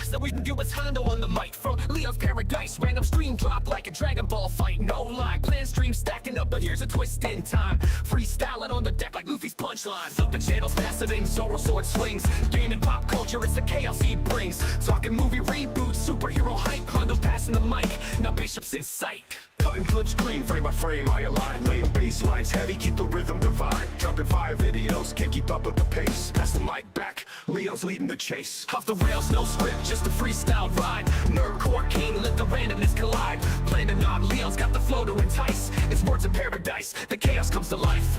So we can do what's Hondo on the mic from Leo's Paradise. Random stream drop like a Dragon Ball fight. No lie, plan stream stacking up, but here's a twist in time. Freestyling on the deck like Luffy's punchlines. Up the channel's faster than Zoro sword swings. Gaming pop culture, it's the chaos he brings. Talking movie reboots, superhero hype. Hondo passing the mic, now Bishop's in sight. Cutting flip screen, frame by frame, I align. Laying bass lines heavy, keep the rhythm divine. Dropping 5 videos, can't keep up with the pace. Pass the mic back, Leo's leading the chase. Off the rails, no script, just a freestyle ride. Nerdcore king, let the randomness collide. Planning on Leo's got the flow to entice. It's words of paradise, the chaos comes to life.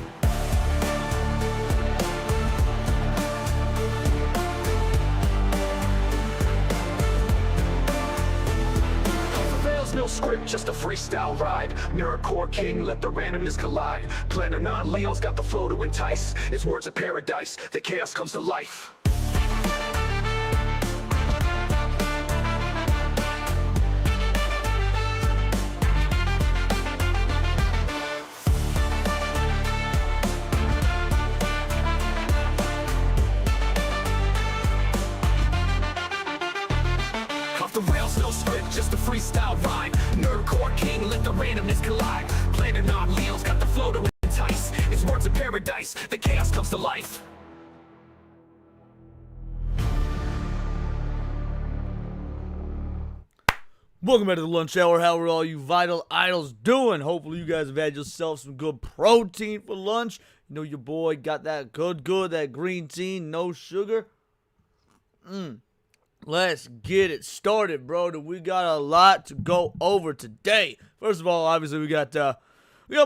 No script, just a freestyle ride. Nerdcore king, let the randomness collide. Planning on Leo's got the flow to entice. It's words of paradise, the chaos comes to life. Off the rails, no script, just a freestyle ride. Nerdcore king, let the randomness collide. Planning on Leo's got the flow to entice. It's words of paradise, the chaos comes to life. Welcome back to the lunch hour. How are all you vital idols doing? Hopefully you guys have had yourself some good protein for lunch. You know your boy got that good, that green tea, no sugar. Let's get it started, bro. We got a lot to go over today. First of all, obviously we got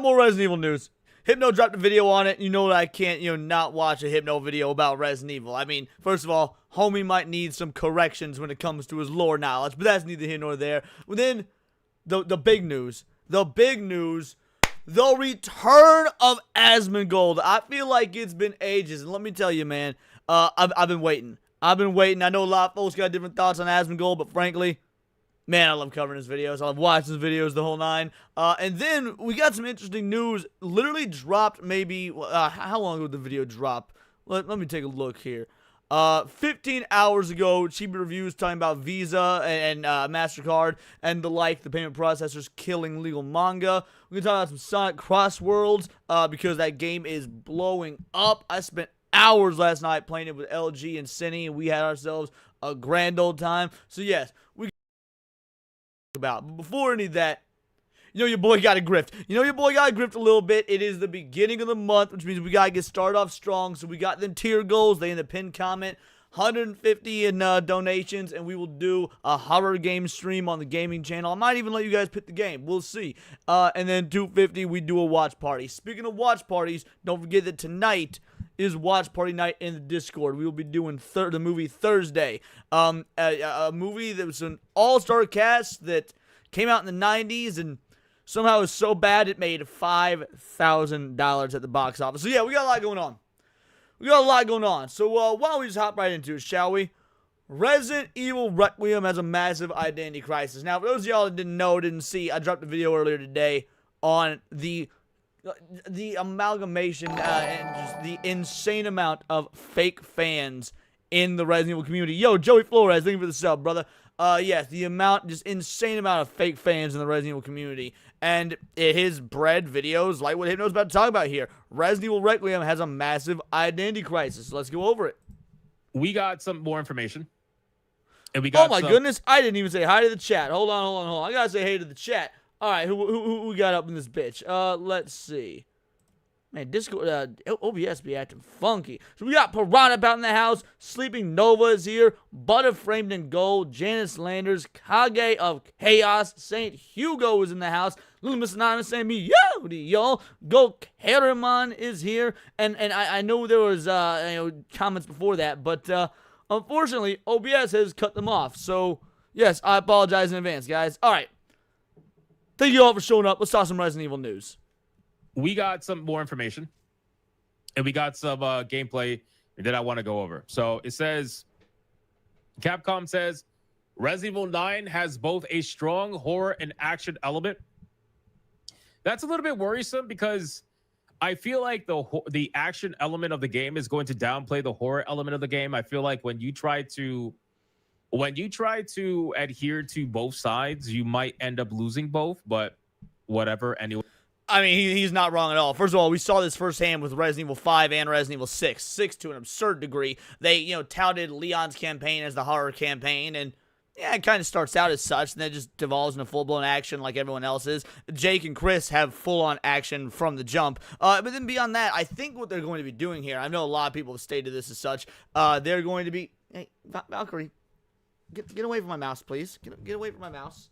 more Resident Evil news. Hypno dropped a video on it. You know that I can't, not watch a Hypno video about Resident Evil. I mean, first of all, homie might need some corrections when it comes to his lore knowledge, but that's neither here nor there. But then, the big news. The return of Asmongold. I feel like it's been ages, and let me tell you, man, I've been waiting. I know a lot of folks got different thoughts on Asmongold, but frankly, man, I love covering his videos. I love watching his videos, the whole nine. And then we got some interesting news. Literally dropped maybe, how long ago did the video drop? Let me take a look here. 15 hours ago, Chibi Reviews talking about Visa and MasterCard and the payment processors killing legal manga. We're going to talk about some Sonic Crossworlds because that game is blowing up. I spent hours last night playing it with LG and Cine, and we had ourselves a grand old time. So yes, we about. But before any of that, your boy got a grift. Your boy got a grift a little bit. It is the beginning of the month, which means we got to get started off strong. So we got them tier goals. They in the pinned comment. 150 in donations, and we will do a horror game stream on the gaming channel. I might even let you guys pick the game. We'll see. And then 250, we do a watch party. Speaking of watch parties, don't forget that tonight is watch party night in the Discord. We will be doing the movie Thursday. A movie that was an all-star cast that came out in the 90s and somehow was so bad it made $5,000 at the box office. So yeah, we got a lot going on. So why don't we just hop right into it, shall we? Resident Evil Requiem has a massive identity crisis. Now, for those of y'all that didn't know, didn't see, I dropped a video earlier today on the amalgamation and just the insane amount of fake fans in the Resident Evil community. Yo, Joey Flores, thank you for the sub, brother. Yes, just insane amount of fake fans in the Resident Evil community. And his bread videos, like what Hypno's about to talk about here, Resident Evil Requiem has a massive identity crisis. Let's go over it. We got some more information. And we got goodness, I didn't even say hi to the chat. Hold on. I gotta say hey to the chat. All right, who we got up in this bitch? Let's see. Man, Discord, OBS be acting funky. So we got Piranha about in the house. Sleeping Nova is here. Butter Framed in Gold. Janice Landers. Kage of Chaos. Saint Hugo is in the house. Little Miss Anonymous saying me, yo, y'all. Go Karaman is here. And I know there was comments before that, but unfortunately, OBS has cut them off. So, yes, I apologize in advance, guys. All right. Thank you all for showing up. Let's talk some Resident Evil news. We got some more information. And we got some gameplay that I want to go over. So, it says, Capcom says, Resident Evil 9 has both a strong horror and action element. That's a little bit worrisome because I feel like the action element of the game is going to downplay the horror element of the game. I feel like when you try to adhere to both sides, you might end up losing both, but whatever. Anyway, I mean, he's not wrong at all. First of all, we saw this firsthand with Resident Evil 5 and Resident Evil 6. 6 to an absurd degree. They, touted Leon's campaign as the horror campaign, and yeah, it kind of starts out as such, and then just devolves into full-blown action like everyone else's. Jake and Chris have full-on action from the jump. But then beyond that, I think what they're going to be doing here, I know a lot of people have stated this as such, they're going to be... Hey, Valkyrie, get away from my mouse, please. Get away from my mouse.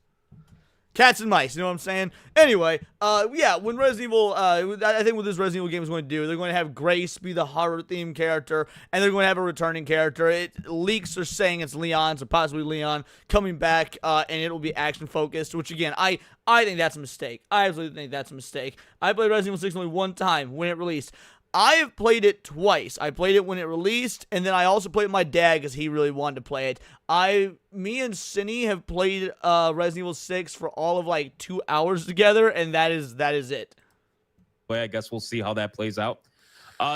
Cats and mice, you know what I'm saying? Anyway, yeah, when Resident Evil, I think what this Resident Evil game is going to do, they're going to have Grace be the horror-themed character, and they're going to have a returning character. Leaks are saying it's Leon, so possibly Leon, coming back, and it'll be action-focused, which, again, I think that's a mistake. I absolutely think that's a mistake. I played Resident Evil 6 only one time when it released. I have played it twice. I played it when it released, and then I also played with my dad because he really wanted to play it. Me and Cindy have played Resident Evil 6 for all of like 2 hours together, and that is it. Well, I guess we'll see how that plays out.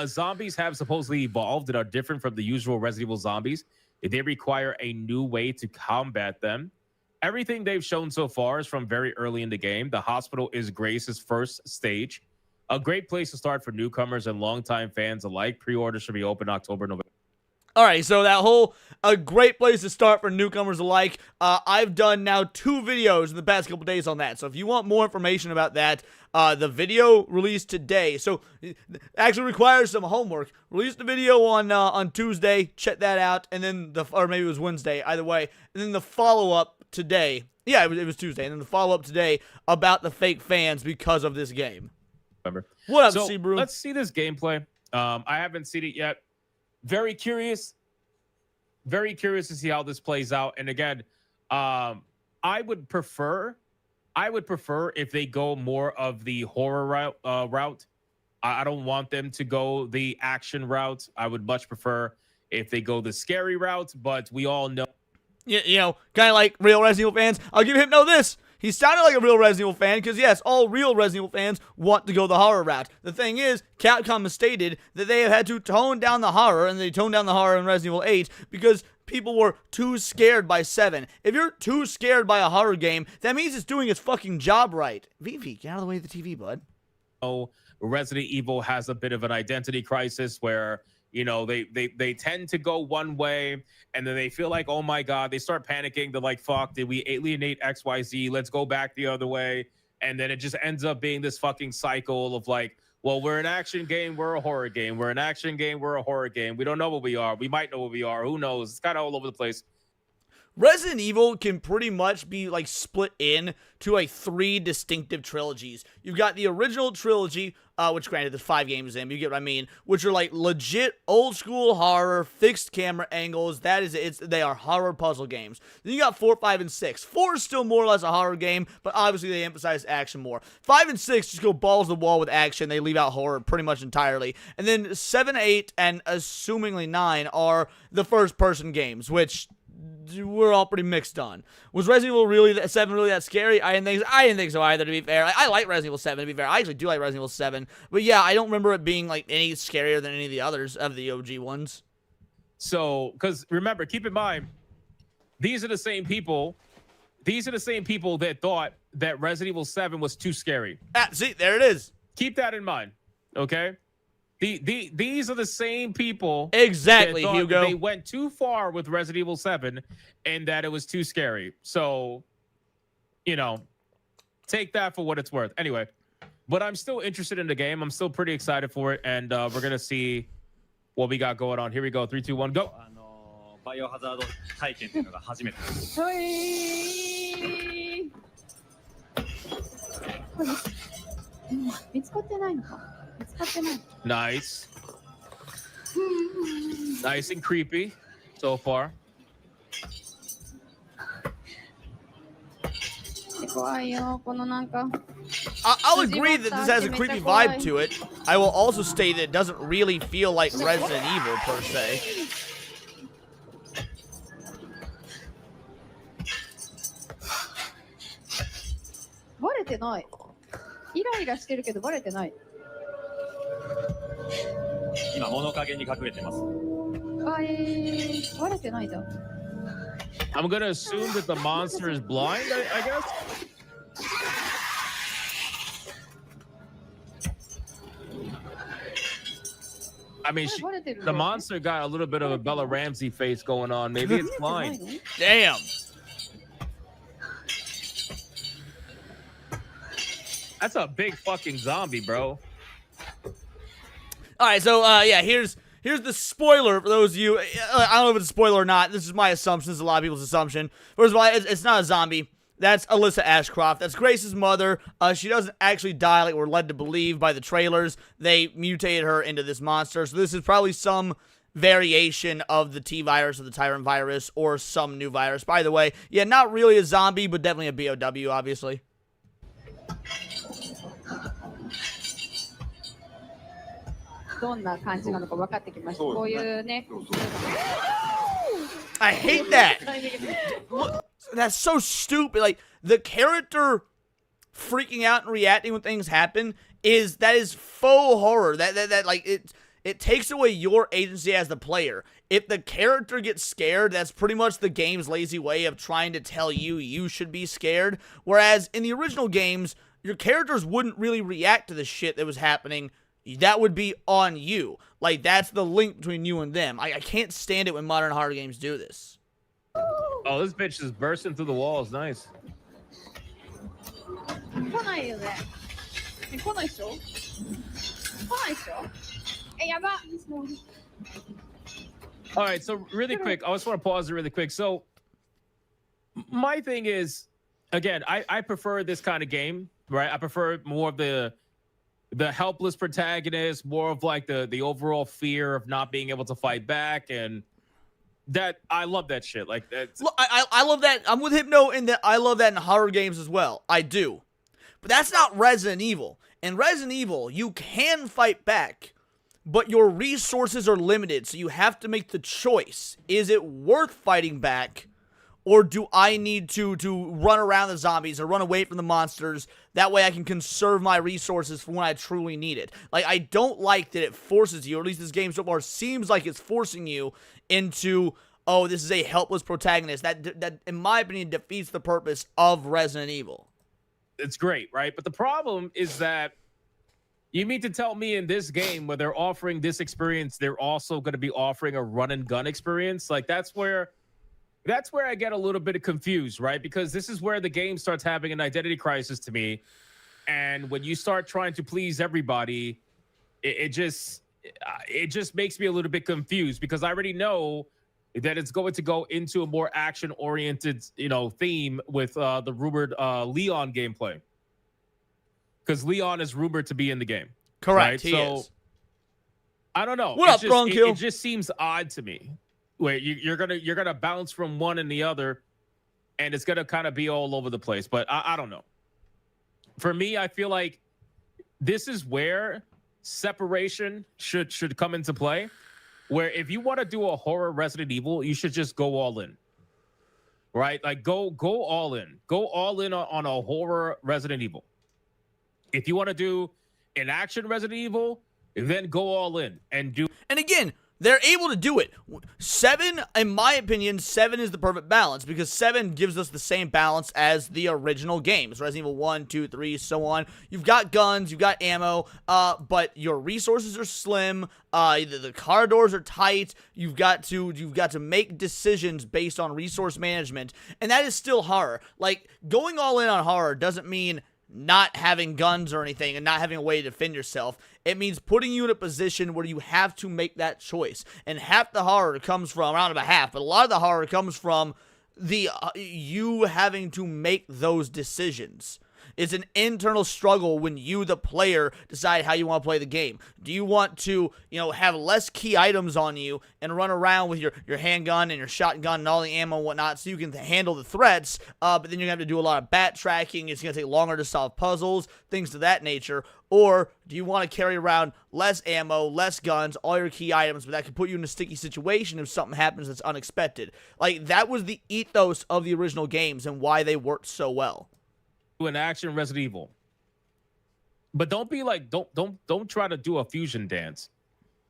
Zombies have supposedly evolved and are different from the usual Resident Evil zombies. They require a new way to combat them. Everything they've shown so far is from very early in the game. The hospital is Grace's first stage. A great place to start for newcomers and longtime fans alike. Pre-orders should be open October, November. All right, so a great place to start for newcomers alike. I've done now 2 videos in the past couple days on that. So if you want more information about that, the video released today. So it actually requires some homework. Released the video on Tuesday. Check that out, and then or maybe it was Wednesday. Either way, and then the follow-up today. Yeah, it was Tuesday, and then the follow-up today about the fake fans because of this game. What up, so C-Brew? Let's see this gameplay. I haven't seen it yet. Very curious to see how this plays out. And again, I would prefer if they go more of the horror route. I don't want them to go the action route. I would much prefer if they go the scary route. But we all know, kind of like real Resident Evil fans. I'll give Hypno this. He sounded like a real Resident Evil fan because, yes, all real Resident Evil fans want to go the horror route. The thing is, Capcom has stated that they have had to tone down the horror, and they toned down the horror in Resident Evil 8 because people were too scared by 7. If you're too scared by a horror game, that means it's doing its fucking job right. Vivi, get out of the way of the TV, bud. Oh, Resident Evil has a bit of an identity crisis where... they tend to go one way, and then they feel like, oh my God, they start panicking. They're like, fuck, did we alienate XYZ? Let's go back the other way. And then it just ends up being this fucking cycle of like, well, we're an action game, we're a horror game. We're an action game, we're a horror game. We don't know what we are. We might know what we are. Who knows? It's kind of all over the place. Resident Evil can pretty much be like split in to like 3 distinctive trilogies. You've got the original trilogy, which granted there's 5 games in, you get what I mean, which are like legit old school horror, fixed camera angles. That is it. They are horror puzzle games. Then you got 4, 5, and 6. 4 is still more or less a horror game, but obviously they emphasize action more. 5 and 6 just go balls to the wall with action. They leave out horror pretty much entirely. And then 7, 8, and assumingly 9 are the first person games, which we're all pretty mixed on. Was Resident Evil 7 really that scary? I didn't think so either, to be fair. I like Resident Evil 7, to be fair. I actually do like Resident Evil 7. But yeah, I don't remember it being like any scarier than any of the others of the OG ones. So, because remember, keep in mind, these are the same people that thought that Resident Evil 7 was too scary. See, there it is. Keep that in mind, okay? These are the same people Exactly, that Hugo. they went too far with Resident Evil 7 and that it was too scary. So, take that for what it's worth. Anyway, but I'm still interested in the game. I'm still pretty excited for it, and we're gonna see what we got going on. Here we go. 3, 2, 1, go. バイオハザード体験っていうのが初めてです。はい。これ見つかってないのか。見つかってない。Nice. Nice and creepy so far. 怖いよ、このなんか。I'll agree that this has a creepy vibe to it. I will also state that it doesn't really feel like Resident Evil per se. バレてない。イライラしてるけどバレてない。今物陰に隠れてます。バレてないじゃん。I'm gonna assume that the monster is blind, I guess. I mean, the monster got a little bit of a Bella Ramsey face going on. Maybe it's blind. Damn. That's a big fucking zombie, bro. All right, so yeah, here's the spoiler for those of you. I don't know if it's a spoiler or not. This is my assumption. This is a lot of people's assumption. First of all, it's not a zombie. That's Alyssa Ashcroft. That's Grace's mother. She doesn't actually die like we're led to believe by the trailers. They mutated her into this monster. So this is probably some variation of the T-virus or the Tyrant virus or some new virus. By the way, yeah, not really a zombie, but definitely a BOW, obviously. I hate that. Look, that's so stupid. Like, the character freaking out and reacting when things happen is faux horror. That like it takes away your agency as the player. If the character gets scared, that's pretty much the game's lazy way of trying to tell you should be scared. Whereas in the original games, your characters wouldn't really react to the shit that was happening. That would be on you. Like, that's the link between you and them. I can't stand it when modern horror games do this. Oh, this bitch is bursting through the walls. Nice. 来ないよね。来ないでしょ。来ないでしょ。やば。All right, so really quick, I just want to pause it really quick. So my thing is, again, I prefer this kind of game, right? I prefer more of the helpless protagonist, more of like the overall fear of not being able to fight back, and that I love that shit. Like that. Look, I love that. I'm with Hypno in that I love that in horror games as well. I do. But that's not Resident Evil. In Resident Evil, you can fight back, but your resources are limited, so you have to make the choice. Is it worth fighting back, or do I need to run around the zombies or run away from the monsters? That way I can conserve my resources for when I truly need it. Like, I don't like that it forces you, or at least this game so far seems like it's forcing you into, oh, this is a helpless protagonist. That in my opinion, defeats the purpose of Resident Evil. It's great, right? But the problem is that you mean to tell me in this game where they're offering this experience, they're also going to be offering a run and gun experience? Like, that's where I get a little bit confused, right? Because this is where the game starts having an identity crisis to me. And when you start trying to please everybody, it just makes me a little bit confused, because I already know that it's going to go into a more action-oriented, theme with the rumored Leon gameplay. Because Leon is rumored to be in the game. Correct, right? he is. I don't know. What up, Bronkill? It just seems odd to me. Wait, you're gonna bounce from one and the other, and it's gonna kind of be all over the place. But I don't know. For me, I feel like this is where separation should come into play. Where if you want to do a horror Resident Evil, you should just go all in. right? Like go all in. Go all in on a horror Resident Evil. If you want to do an action Resident Evil, then go all in and do. And again, they're able to do it. 7, in my opinion, 7 is the perfect balance because 7 gives us the same balance as the original games. Resident Evil 1, 2, 3, so on. You've got guns, you've got ammo, but your resources are slim. The corridors are tight. You've got to make decisions based on resource management, and that is still horror. Like, going all in on horror doesn't mean not having guns or anything and not having a way to defend yourself. It means putting you in a position where you have to make that choice. And half the horror comes from, around about half, but a lot of the horror comes from the you having to make those decisions. It's an internal struggle when you, the player, decide how you want to play the game. Do you want to, have less key items on you and run around with your handgun and your shotgun and all the ammo and whatnot so you can handle the threats, but then you're going to have to do a lot of backtracking, it's going to take longer to solve puzzles, things of that nature? Or do you want to carry around less ammo, less guns, all your key items, but that could put you in a sticky situation if something happens that's unexpected? Like, that was the ethos of the original games and why they worked so well. An action Resident Evil, but don't be like don't try to do a fusion dance,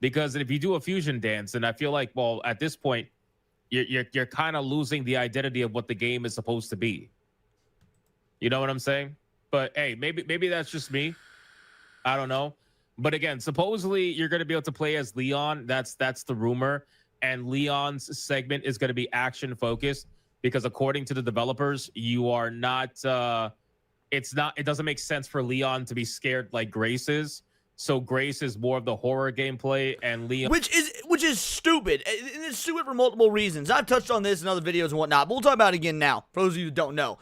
because if you do a fusion dance, then I feel like, well, at this point you're kind of losing the identity of what the game is supposed to be. You know what I'm saying? But hey, maybe that's just me. I don't know. But again, supposedly you're going to be able to play as Leon. That's the rumor, and Leon's segment is going to be action focused because according to the developers, you are not. It doesn't make sense for Leon to be scared like Grace is. So Grace is more of the horror gameplay, and Leon, which is stupid. And it's stupid for multiple reasons. I've touched on this in other videos and whatnot, but we'll talk about it again now, for those of you who don't know.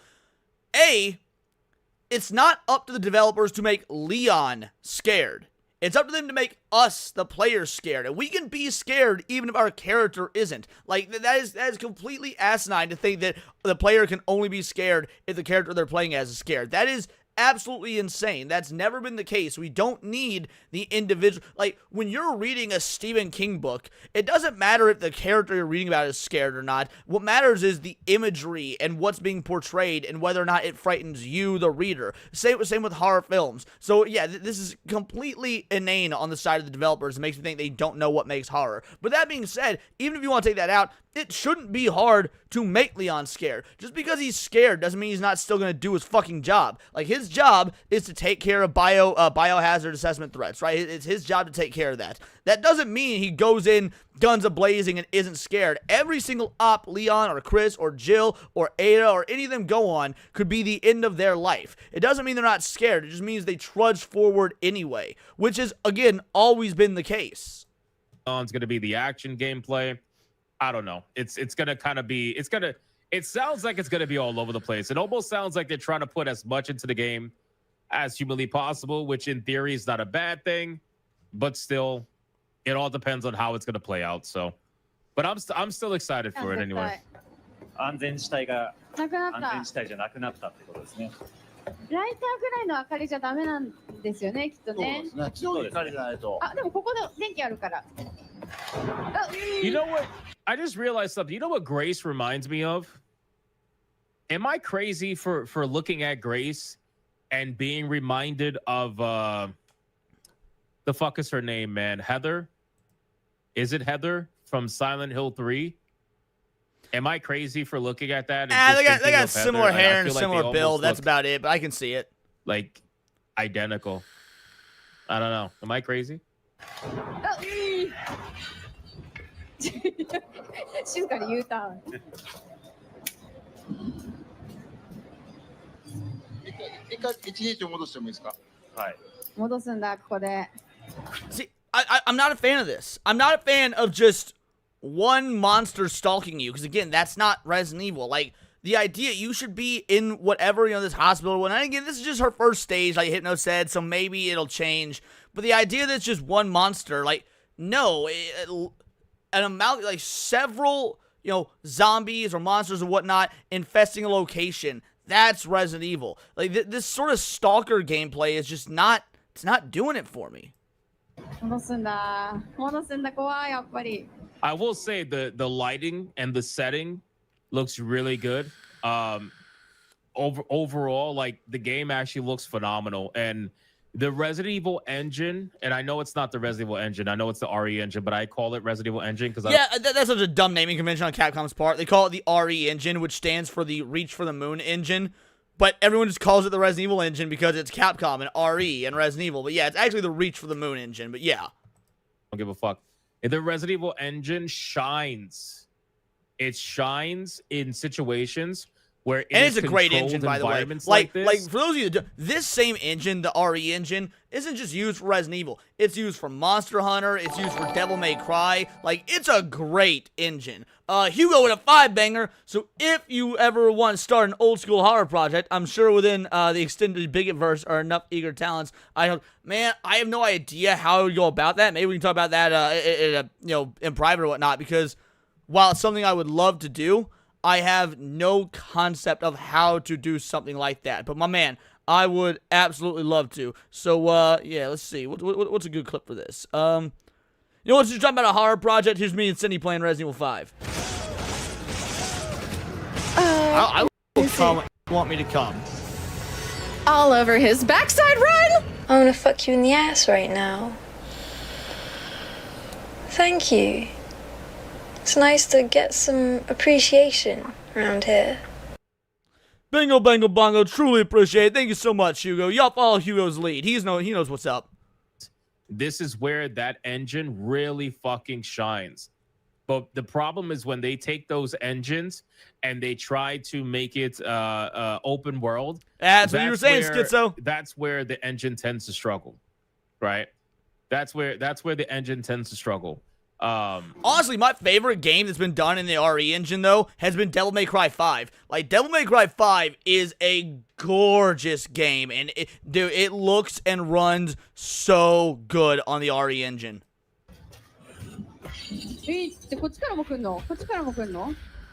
It's not up to the developers to make Leon scared. It's up to them to make us, the players, scared. And we can be scared even if our character isn't. Like, that is completely asinine to think that the player can only be scared if the character they're playing as is scared. That is absolutely insane. That's never been the case. We don't need the individual. Like, when you're reading a Stephen King book, it doesn't matter if the character you're reading about is scared or not. What matters is the imagery and what's being portrayed and whether or not it frightens you, the reader. Same with horror films. So yeah, this is completely inane on the side of the developers. It makes me think they don't know what makes horror. But that being said, even if you want to take that out, it shouldn't be hard to make Leon scared. Just because he's scared doesn't mean he's not still going to do his fucking job. Like, his job is to take care of biohazard assessment threats, right? It's his job to take care of that. That doesn't mean he goes in guns a-blazing and isn't scared. Every single op Leon or Chris or Jill or Ada or any of them go on could be the end of their life. It doesn't mean they're not scared. It just means they trudge forward anyway, which is, again, always been the case. Leon's going to be the action gameplay. I don't know. It sounds like it's gonna be all over the place. It almost sounds like they're trying to put as much into the game as humanly possible, which in theory is not a bad thing, but still, it all depends on how it's gonna play out. So, but I'm still excited for it anyway. 安全地帯がなくなっ安た。全地帯じゃなくなったってことですね。ライターぐらいの明かりじゃダメなんですよね、きっとね。強い光じゃないと。あ、でもここで電気あるから。You know what? I just realized something. You know what Grace reminds me of? Am I crazy for looking at Grace and being reminded of the fuck is her name, man? Heather? Is it Heather from Silent Hill 3? Am I crazy for looking at that? They got similar hair and similar build. That's about it, but I can see it. Like, identical. I don't know. Am I crazy? 静かに U ターン。一回1日戻してもいいですか？はい。戻すんだ、ここで。See, I'm not a fan of this. I'm not a fan of just one monster stalking you, because again, that's not Resident Evil. Like, the idea, you should be in whatever, this hospital. And again, this is just her first stage, like Hypno said, so maybe it'll change. But the idea that it's just one monster, like, no, an amount, like several, zombies or monsters or whatnot infesting a location. That's Resident Evil. Like, this sort of stalker gameplay is just not, it's not doing it for me. 戻すんだ。戻すんだ、怖い、やっぱり。I will say the lighting and the setting looks really good. Overall, like the game actually looks phenomenal, and the Resident Evil engine, and I know it's not the Resident Evil engine, I know it's the RE engine, but I call it Resident Evil engine because that's such a dumb naming convention on Capcom's part. They call it the RE engine, which stands for the Reach for the Moon engine, but everyone just calls it the Resident Evil engine because it's Capcom and RE and Resident Evil. But yeah, it's actually the Reach for the Moon engine. But yeah, don't give a fuck. The Resident Evil engine shines. It shines in situations where it's a great engine, by the way. Like this. like for those of you that this same engine, the RE engine, isn't just used for Resident Evil. It's used for Monster Hunter. It's used for Devil May Cry. Like, it's a great engine. Hugo with a 5-banger. So if you ever want to start an old school horror project, I'm sure within the extended Bigotverse are enough eager talents. I have no idea how I would go about that. Maybe we can talk about that in private or whatnot, because while it's something I would love to do, I have no concept of how to do something like that. But my man, I would absolutely love to. So yeah, let's see. What's a good clip for this? You know what? Just talking about a horror project. Here's me and Cindy playing Resident Evil 5. I will come when you want me to come. All over his backside, run! I want to fuck you in the ass right now. Thank you. It's nice to get some appreciation around here. Bingo, bango, bongo. Truly appreciate it. Thank you so much, Hugo. Y'all follow Hugo's lead. He knows what's up. This is where that engine really fucking shines. But the problem is when they take those engines and they try to make it open world. That's what you were saying, Schizo. That's where the engine tends to struggle, right? That's where the engine tends to struggle. Honestly, my favorite game that's been done in the RE engine, though, has been Devil May Cry 5. Like, Devil May Cry 5 is a gorgeous game, and it looks and runs so good on the RE engine.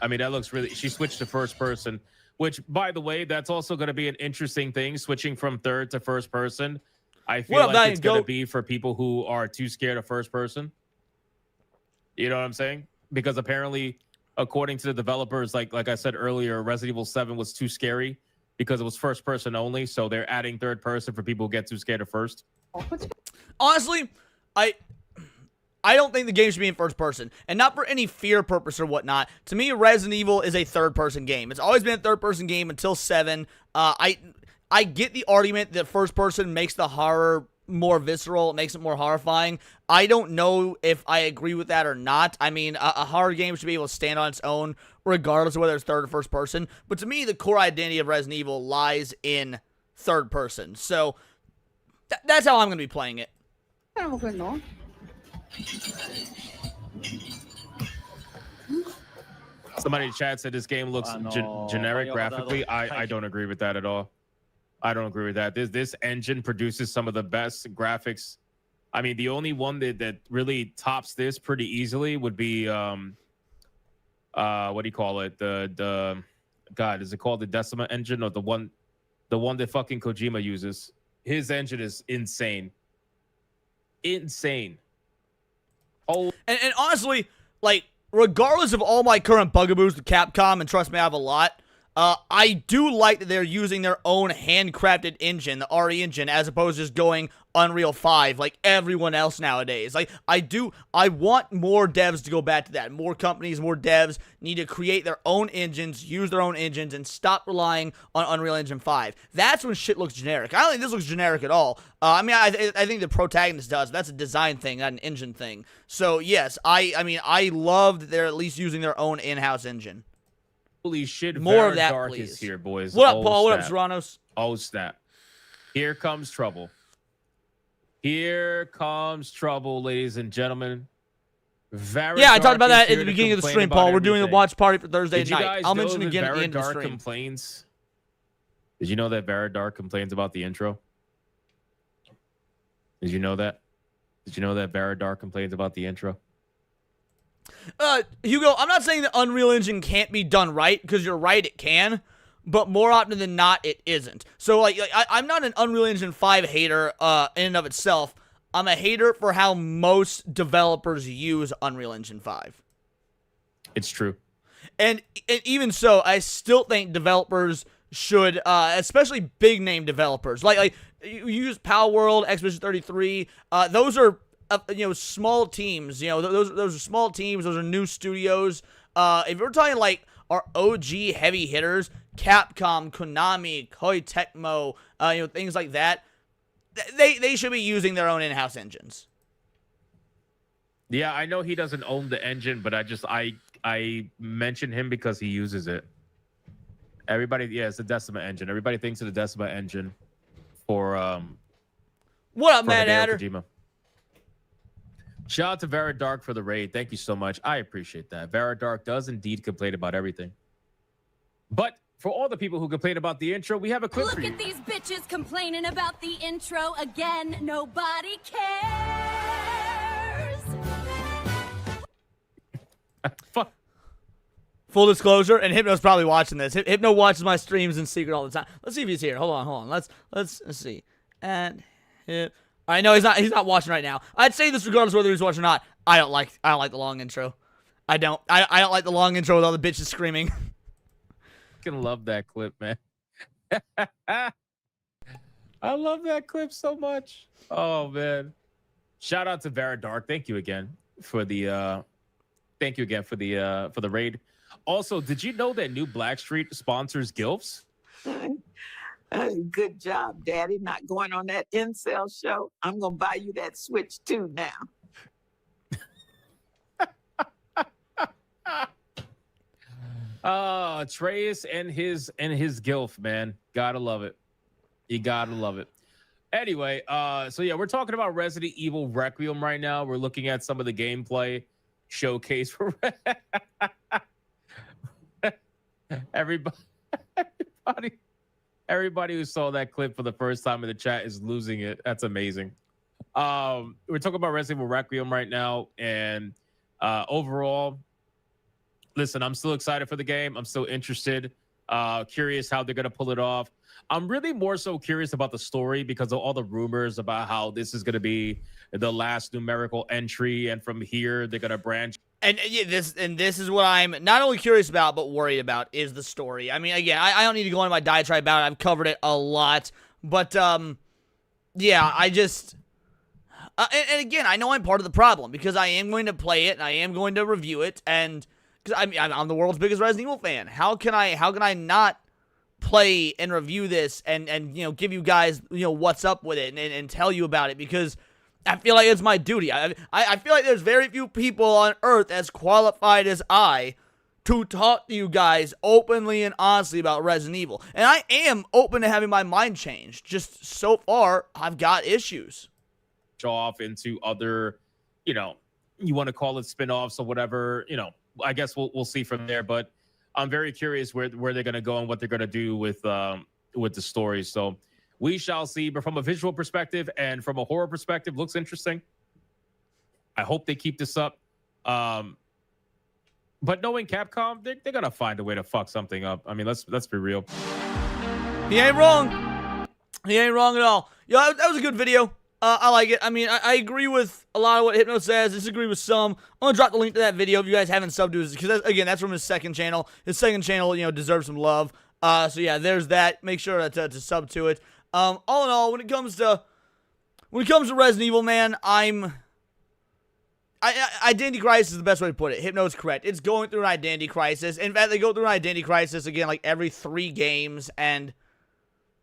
I mean, that looks really... She switched to first person, which, by the way, that's also going to be an interesting thing, switching from third to first person. I feel like it's going to be for people who are too scared of first person. You know what I'm saying? Because apparently, according to the developers, like I said earlier, Resident Evil 7 was too scary because it was first person only. So they're adding third person for people who get too scared of first. Honestly, I don't think the game should be in first person, and not for any fear purpose or whatnot. To me, Resident Evil is a third person game. It's always been a third person game until 7. I get the argument that first person makes the horror more visceral, it makes it more horrifying. I don't know if I agree with that or not. I mean, a horror game should be able to stand on its own regardless of whether it's third or first person. But to me, the core identity of Resident Evil lies in third person. So that's how I'm going to be playing it. Somebody in chat said this game looks generic graphically. I don't agree with that at all. I don't agree with that. This engine produces some of the best graphics. I mean, the only one that really tops this pretty easily would be what do you call it? The God, is it called the Decima engine, or the one that fucking Kojima uses? His engine is insane. Insane. Oh, and honestly, like, regardless of all my current bugaboos with Capcom, and trust me, I have a lot, I do like that they're using their own handcrafted engine, the RE engine, as opposed to just going Unreal 5 like everyone else nowadays. Like, I want more devs to go back to that. More companies, more devs need to create their own engines, use their own engines, and stop relying on Unreal Engine 5. That's when shit looks generic. I don't think this looks generic at all. I mean, I think the protagonist does. That's a design thing, not an engine thing. So, yes, I love that they're at least using their own in-house engine. Holy shit, more of that, Dark please. Is here, boys. What up, Paul? What up, Serranos? Oh, snap. Here comes trouble. Here comes trouble, ladies and gentlemen. I talked about that at the beginning of the stream, Paul. We're doing a watch party for Thursday night. I'll mention it again at the end of the stream. Complains? Did you know that Veridark complains about the intro? Did you know that? Did you know that Veridark complains about the intro? Hugo, I'm not saying that Unreal Engine can't be done right, because you're right, it can, but more often than not, it isn't. So, like I'm not an Unreal Engine 5 hater in and of itself. I'm a hater for how most developers use Unreal Engine 5. It's true. And even so, I still think developers should, especially big name developers, like you use Power World, Expedition 33. Those are small teams. Those are small teams. Those are new studios. If we're talking like our OG heavy hitters, Capcom, Konami, Koei Tecmo, things like that, they should be using their own in-house engines. Yeah, I know he doesn't own the engine, but I mention him because he uses it. Everybody, yeah, it's the Decima engine. Everybody thinks of the Decima engine for What up, for Matt Hideo Adder? Kojima. Shout out to Vera Dark for the raid. Thank you so much. I appreciate that. Vera Dark does indeed complain about everything. But for all the people who complain about the intro, we have a clip for Look you. at these bitches complaining about the intro again. Nobody cares. Fuck. Full disclosure, and Hypno's probably watching this. Hypno watches my streams in secret all the time. Let's see if he's here. Hold on. Let's see. And I know he's not watching right now. I'd say this regardless whether he's watching or not. I don't like the long intro. I don't like the long intro with all the bitches screaming. Fucking love that clip, man. I love that clip so much. Oh man. Shout out to Vera Dark. Thank you again for the raid. Also, did you know that new Blackstreet sponsors GILFs? Good job, Daddy. Not going on that incel show. I'm gonna buy you that Switch too now. Atreus and his GILF, man. Gotta love it. You gotta love it. Anyway, so yeah, we're talking about Resident Evil Requiem right now. We're looking at some of the gameplay showcase for everybody who saw that clip for the first time in the chat is losing it. That's amazing. We're talking about Resident Evil Requiem right now, and overall, listen, I'm still excited for the game. I'm still interested, curious how they're gonna pull it off. I'm really more so curious about the story because of all the rumors about how this is gonna be the last numerical entry, and from here they're gonna branch. And yeah, this is what I'm not only curious about but worried about is the story. I mean, again, I don't need to go into my diatribe about it. I've covered it a lot, but yeah, I just and again, I know I'm part of the problem because I am going to play it and I am going to review it, and because I'm the world's biggest Resident Evil fan. How can I not play and review this and give you guys what's up with it and tell you about it, because I feel like it's my duty. I feel like there's very few people on Earth as qualified as I to talk to you guys openly and honestly about Resident Evil. And I am open to having my mind changed. Just so far, I've got issues. Off into other, you want to call it spin-offs or whatever, I guess we'll see from there. But I'm very curious where they're going to go and what they're going to do with the story. So we shall see. But from a visual perspective and from a horror perspective, looks interesting. I hope they keep this up. But knowing Capcom, they're going to find a way to fuck something up. I mean, let's be real. He ain't wrong. He ain't wrong at all. Yo, that was a good video. I like it. I mean, I agree with a lot of what Hypno says. Disagree with some. I'm going to drop the link to that video if you guys haven't subbed to his, because again, that's from his second channel. His second channel, deserves some love. So yeah, there's that. Make sure to sub to it. All in all, when it comes to Resident Evil, man, identity crisis is the best way to put it. Hypno's correct. It's going through an identity crisis. In fact, they go through an identity crisis again like every 3 games, and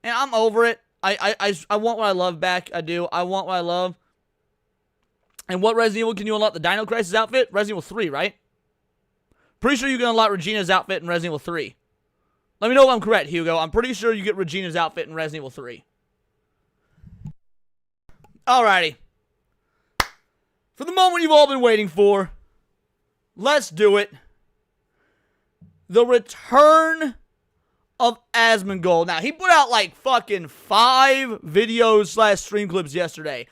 I'm over it. I want what I love back. I do. I want what I love. And what Resident Evil can you unlock? The Dino Crisis outfit? Resident Evil 3, right? Pretty sure you can unlock Regina's outfit in Resident Evil 3. Let me know if I'm correct, Hugo. I'm pretty sure you get Regina's outfit in Resident Evil 3. Alrighty. For the moment you've all been waiting for, let's do it. The return of Asmongold. Now, he put out like fucking 5 videos / stream clips yesterday.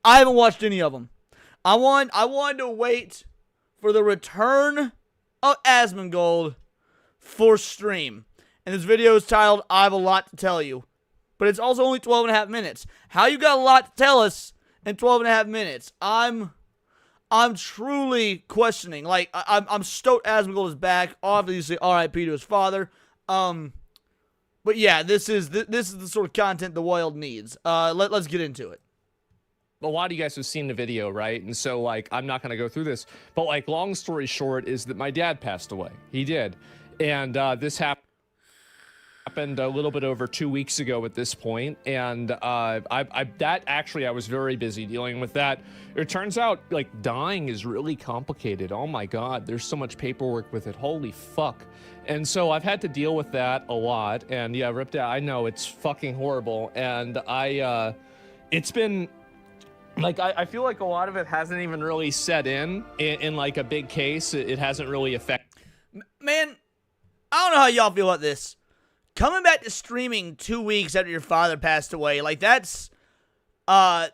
I haven't watched any of them. I wanted to wait for the return of Asmongold for stream. And this video is titled, I Have a Lot to Tell You. But it's also only 12.5 minutes. How you got a lot to tell us in 12.5 minutes? I'm I'm truly questioning. Like, I'm stoked Asmongold is back. Obviously, R.I.P. to his father. But yeah, this is the sort of content the world needs. Let's get into it. A lot of you guys have seen the video, right? And so, like, I'm not going to go through this. But, like, long story short is that my dad passed away. He did. And this happened a little bit over 2 weeks ago at this point. And I was very busy dealing with that. It turns out, like, dying is really complicated. Oh, my God. There's so much paperwork with it. Holy fuck. And so I've had to deal with that a lot. And, yeah, Rip Dad, I know. It's fucking horrible. And it's been... Like, I feel like a lot of it hasn't even really set in like a big case. It hasn't really affected. Man, I don't know how y'all feel about this. Coming back to streaming 2 weeks after your father passed away, like that's for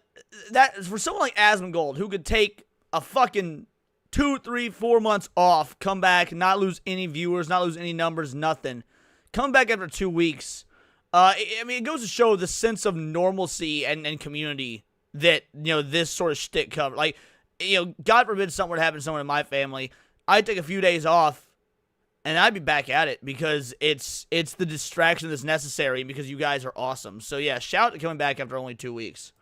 someone like Asmongold who could take a fucking 2, 3, 4 months off, come back, not lose any viewers, not lose any numbers, nothing. Come back after 2 weeks. I mean, it goes to show the sense of normalcy and community that, you know, this sort of shtick cover. Like, you know, God forbid something would happen to someone in my family. I'd take a few days off, and I'd be back at it because it's the distraction that's necessary because you guys are awesome. So, yeah, shout out to coming back after only 2 weeks.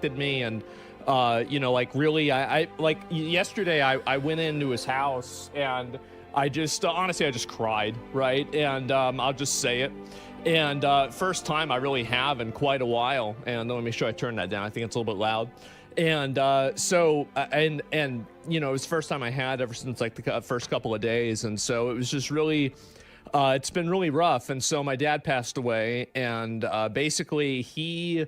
Me and, you know, like, really, I like, yesterday I went into his house, and I just, honestly, I just cried, right? And I'll just say it. And first time I really have in quite a while. And let me make sure I turn that down. I think it's a little bit loud. And and you know, it was the first time I had ever since like the first couple of days. And so it was just really, it's been really rough. And so my dad passed away, and basically he,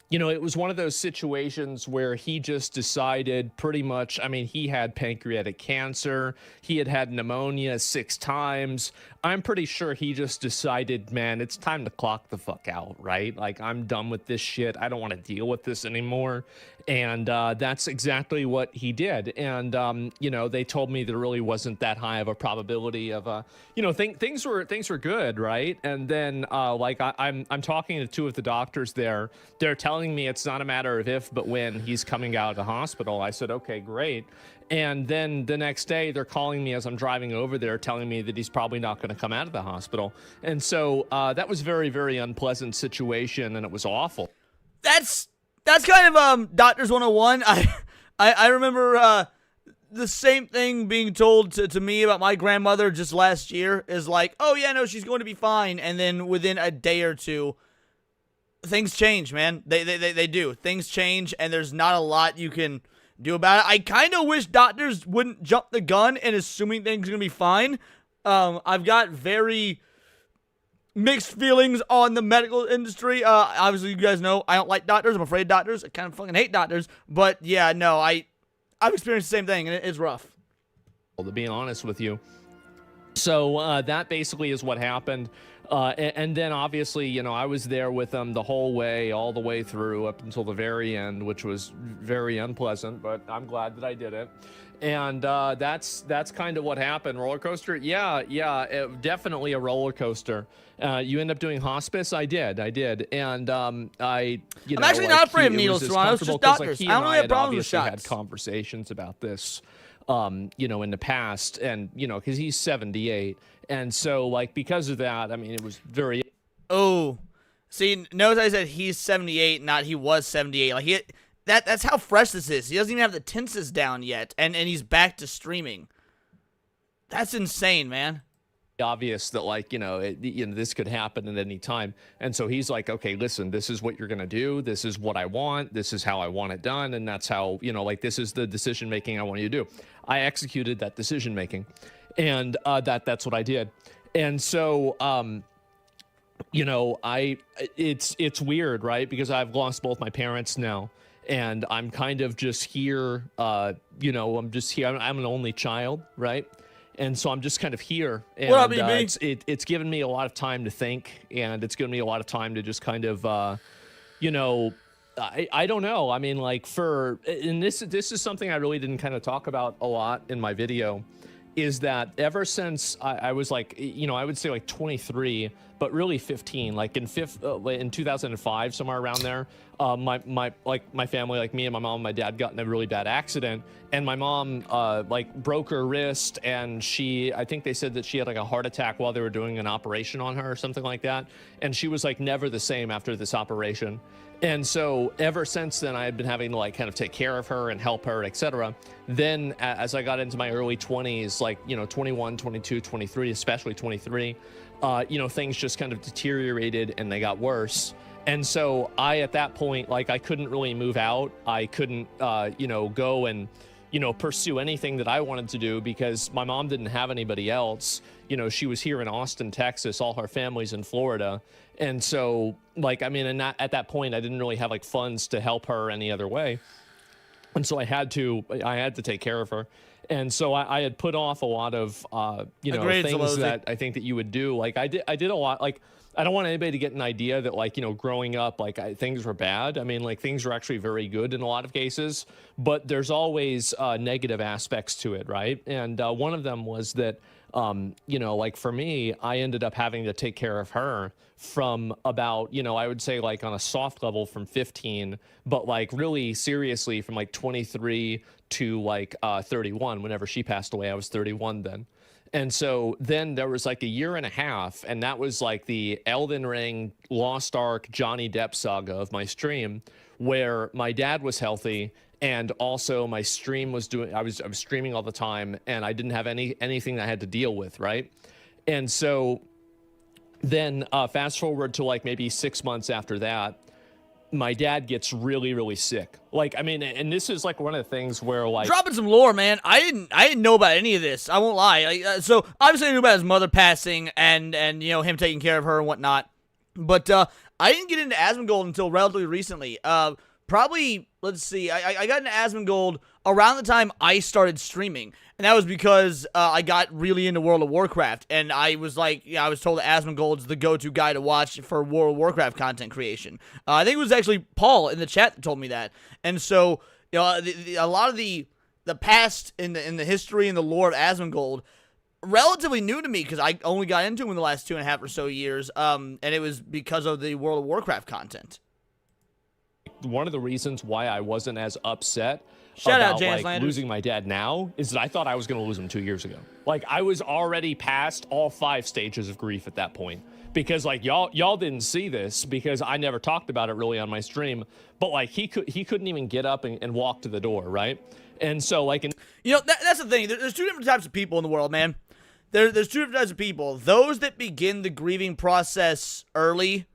you know, it was one of those situations where he just decided pretty much, I mean, he had pancreatic cancer. He had had pneumonia 6 times. I'm pretty sure he just decided, man, it's time to clock the fuck out, right? Like, I'm done with this shit. I don't want to deal with this anymore. And that's exactly what he did. And, you know, they told me there really wasn't that high of a probability of, you know, things were good, right? And then, like, I'm talking to 2 of the doctors there. They're telling me it's not a matter of if, but when he's coming out of the hospital. I said, okay, great. And then the next day, they're calling me as I'm driving over there, telling me that he's probably not going to come out of the hospital. And so that was very, very unpleasant situation, and it was awful. That's kind of Doctors 101. I remember the same thing being told to me about my grandmother just last year. Is like, oh yeah, no, she's going to be fine. And then within a day or two, things change, man. They do. Things change, and there's not a lot you can do about it. I kind of wish doctors wouldn't jump the gun and assuming things are gonna be fine. I've got very mixed feelings on the medical industry. Obviously, you guys know I don't like doctors. I'm afraid of doctors. I kind of fucking hate doctors. But yeah, no, I've experienced the same thing, and it's rough. To be honest with you. So that basically is what happened. And then obviously, you know, I was there with them the whole way, all the way through up until the very end, which was very unpleasant, but I'm glad that I did it. And that's kind of what happened. Roller coaster? Yeah, definitely a roller coaster. You end up doing hospice? I did. And I'm actually not afraid of needles, Toronto. It's just doctors. I don't really have problems with shots. Had conversations about this, you know, in the past, and you know, because he's 78. And so, like, because of that, I mean, it was very... Oh. See, notice I said he's 78, not he was 78. Like, that's how fresh this is. He doesn't even have the tenses down yet, and he's back to streaming. That's insane, man. Obvious that, like, you know, this could happen at any time. And so he's like, okay, listen, this is what you're going to do. This is what I want. This is how I want it done. And that's how, you know, like, this is the decision-making I want you to do. I executed that decision-making. And that's what I did. And so, you know, it's weird, right? Because I've lost both my parents now, and I'm kind of just here, you know, I'm just here. I'm an only child, right? And so I'm just kind of here. And what up, EB? It's given me a lot of time to think, and it's given me a lot of time to just kind of, you know, I don't know. I mean, like, and this is something I really didn't kind of talk about a lot in my video, is that ever since I was like, you know, I would say like 23, but really 15. Like in 2005, somewhere around there, my family, like me and my mom and my dad, got in a really bad accident, and my mom like broke her wrist, and I think they said that she had like a heart attack while they were doing an operation on her or something like that, and she was like never the same after this operation. And so ever since then, I had been having to like kind of take care of her and help her, etc. Then as I got into my early 20s, like, 21, 22, 23, especially 23, things just kind of deteriorated and they got worse. And so at that point, like, I couldn't really move out. I couldn't, go and, pursue anything that I wanted to do because my mom didn't have anybody else. She was here in Austin, Texas. All her family's in Florida. And so, like, at that point, I didn't really have like funds to help her any other way. And so I had to take care of her. And so I had put off a lot of, things that I think that you would do. Like I did a lot. Like, I don't want anybody to get an idea that, like, growing up, like, things were bad. I mean, like, things were actually very good in a lot of cases, but there's always negative aspects to it, right? And one of them was that, like, for me, I ended up having to take care of her from about, I would say, like, on a soft level from 15, but, like, really seriously from, like, 23 to, like, 31. Whenever she passed away, I was 31 then. And so then there was like a year and a half, and that was like the Elden Ring, Lost Ark, Johnny Depp saga of my stream, where my dad was healthy, and also my stream was I was streaming all the time, and I didn't have anything that I had to deal with, right? And so then fast forward to like maybe 6 months after that, my dad gets really, really sick. Like, and this is like one of the things where, like, dropping some lore, man. I didn't know about any of this. I won't lie. So obviously I knew about his mother passing and him taking care of her and whatnot. But I didn't get into Asmongold until relatively recently. Probably, let's see, I got into Asmongold around the time I started streaming. And that was because I got really into World of Warcraft. And I was like, I was told that Asmongold's the go-to guy to watch for World of Warcraft content creation. I think it was actually Paul in the chat that told me that. And so, a lot of the past in the history and the lore of Asmongold, relatively new to me because I only got into him in the last 2.5 or so years. And it was because of the World of Warcraft content. One of the reasons why I wasn't as upset Shout out, about Janice like Landers. losing my dad now is that I thought I was going to lose him 2 years ago. Like, I was already past all 5 stages of grief at that point because, like, y'all didn't see this because I never talked about it really on my stream. But like, he couldn't even get up and walk to the door, right? And so, like, that's the thing. There's 2 different types of people in the world, man. There's 2 different types of people. Those that begin the grieving process early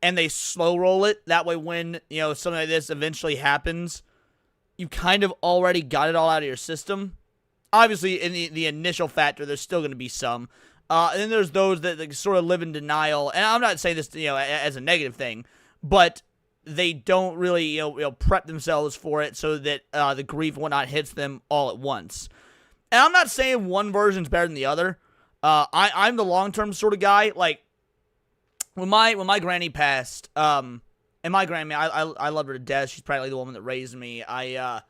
and they slow roll it. That way when, something like this eventually happens, you kind of already got it all out of your system. Obviously, in the initial factor, there's still going to be some. And then there's those that sort of live in denial. And I'm not saying this, as a negative thing, but they don't really, prep themselves for it so that the grief and whatnot hits them all at once. And I'm not saying one version's better than the other. I'm the long-term sort of guy. Like, when my granny passed, and my grandma, I love her to death. She's probably the woman that raised me. I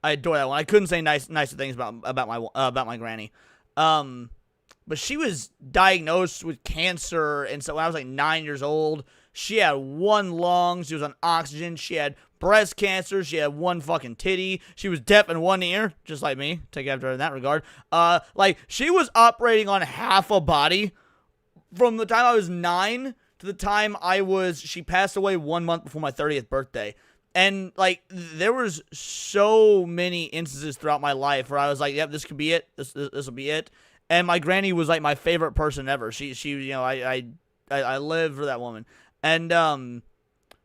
adore that one. I couldn't say nicer things about my granny. But she was diagnosed with cancer, and so when I was like 9 years old, she had 1 lung. She was on oxygen. She had breast cancer. She had 1 fucking titty. She was deaf in 1 ear, just like me. Take after her in that regard. Like, she was operating on half a body from the time I was 9 to the time she passed away 1 month before my 30th birthday. And, like, there was so many instances throughout my life where I was like, yep, this could be it. This will be it. And my granny was, like, my favorite person ever. She I live for that woman. And,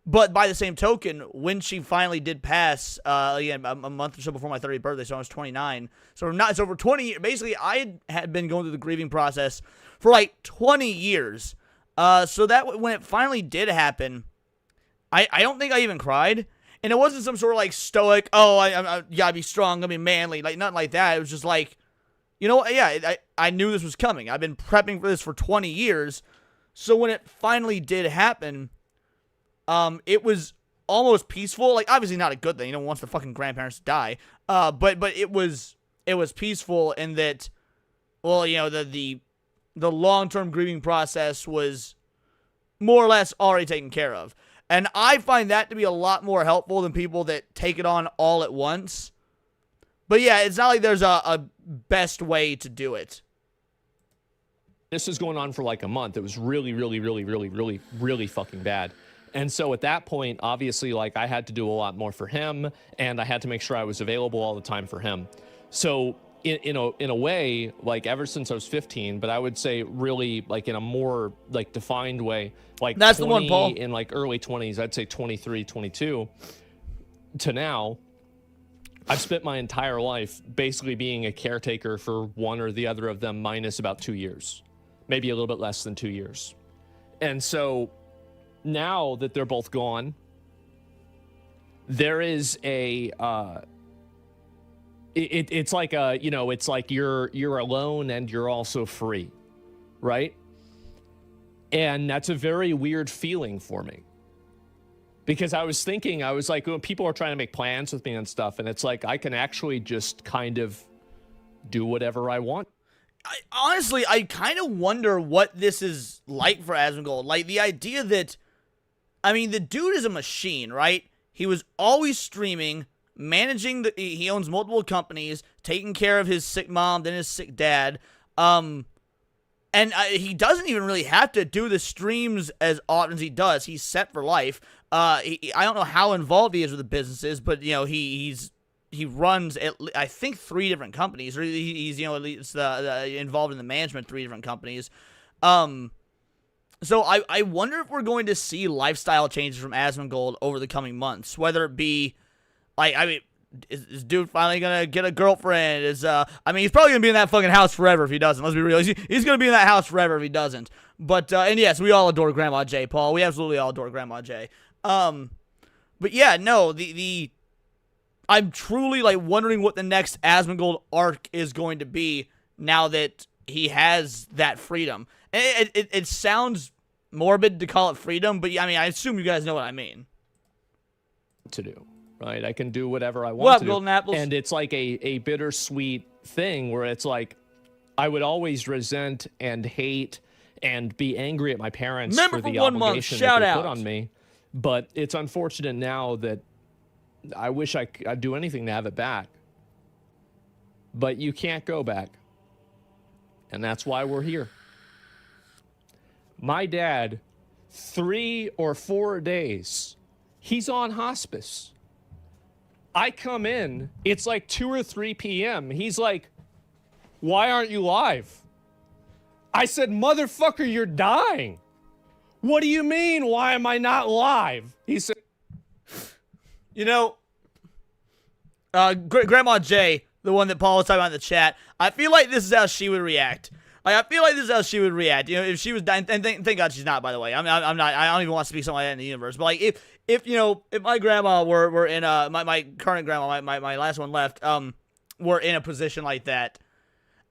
but by the same token, when she finally did pass, again, a month or so before my 30th birthday, so I was 29. So for 20 years, basically, I had been going through the grieving process for, like, 20 years. So that when it finally did happen, I don't think I even cried. And it wasn't some sort of like stoic, I gotta be strong, gotta be manly, like nothing like that. It was just like, I knew this was coming. I've been prepping for this for 20 years. So when it finally did happen, it was almost peaceful. Like, obviously not a good thing. Once the fucking grandparents die. But it was peaceful in that, well, the the long-term grieving process was more or less already taken care of. And I find that to be a lot more helpful than people that take it on all at once. But yeah, it's not like there's a best way to do it. This was going on for like a month. It was really, really, really, really, really, really fucking bad. And so at that point, obviously, like, I had to do a lot more for him, and I had to make sure I was available all the time for him. So in a way, like, ever since I was 15, but I would say really, like, in a more, like, defined way, like, that's the one, Paul. In, like, early 20s, I'd say 23, 22, to now, I've spent my entire life basically being a caretaker for one or the other of them, minus about 2 years. Maybe a little bit less than 2 years. And so now that they're both gone, there is a it's like a, you know, it's like you're alone and you're also free, right? And that's a very weird feeling for me, because I was thinking, I was like, when people are trying to make plans with me and stuff, and it's like I can actually just kind of do whatever I want. Honestly, I kind of wonder what this is like for Asmongold. Like, the idea that, I mean, the dude is a machine, right? He was always streaming, managing he owns multiple companies, taking care of his sick mom, then his sick dad. And he doesn't even really have to do the streams as often as he does. He's set for life. I don't know how involved he is with the businesses, but, you know, he runs, I think, 3 different companies, or he's, you know, at least involved in the management of 3 different companies. So I wonder if we're going to see lifestyle changes from Asmongold over the coming months, whether it be, like, I mean, is dude finally gonna get a girlfriend? I mean, he's probably gonna be in that fucking house forever if he doesn't. Let's be real. He's gonna be in that house forever if he doesn't. But and yes, we all adore Grandma J, Paul. We absolutely all adore Grandma J. But yeah, no, I'm truly, like, wondering what the next Asmongold arc is going to be now that he has that freedom. It sounds morbid to call it freedom, but I mean, I assume you guys know what I mean. To do, right? I can do whatever I want to do. Golden Apples? And it's like a bittersweet thing where it's like, I would always resent and hate and be angry at my parents for the obligation that they put on me. But it's unfortunate now that I wish I'd do anything to have it back. But you can't go back. And that's why we're here. My dad, 3 or 4 days, he's on hospice. I come in, it's like 2 or 3 p.m. He's like, "Why aren't you live?" I said, "Motherfucker, you're dying." "What do you mean, why am I not live?" He said, you know, Grandma J, the one that Paul was talking about in the chat, I feel like this is how she would react. Like, I feel like this is how she would react. You know, if she was dying, and thank God she's not, by the way. I'm not. I don't even want to speak something like that in the universe. But, like, if you know, if my grandma were in my current grandma, my last one left, were in a position like that,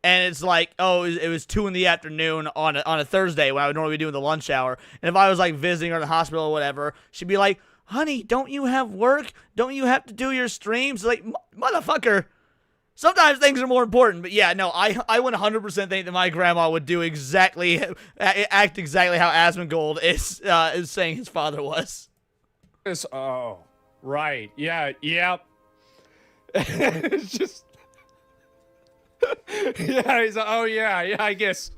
and it's like, oh, it was 2 in the afternoon on a Thursday when I would normally be doing the lunch hour, and if I was, like, visiting her in the hospital or whatever, she'd be like, "Honey, don't you have work? Don't you have to do your streams?" Like, motherfucker. Sometimes things are more important, but yeah, no, I 100% think that my grandma would do act exactly how Asmongold is saying his father was. "Oh, right, yeah, yep." It's just, yeah, he's like, "Oh yeah, I guess,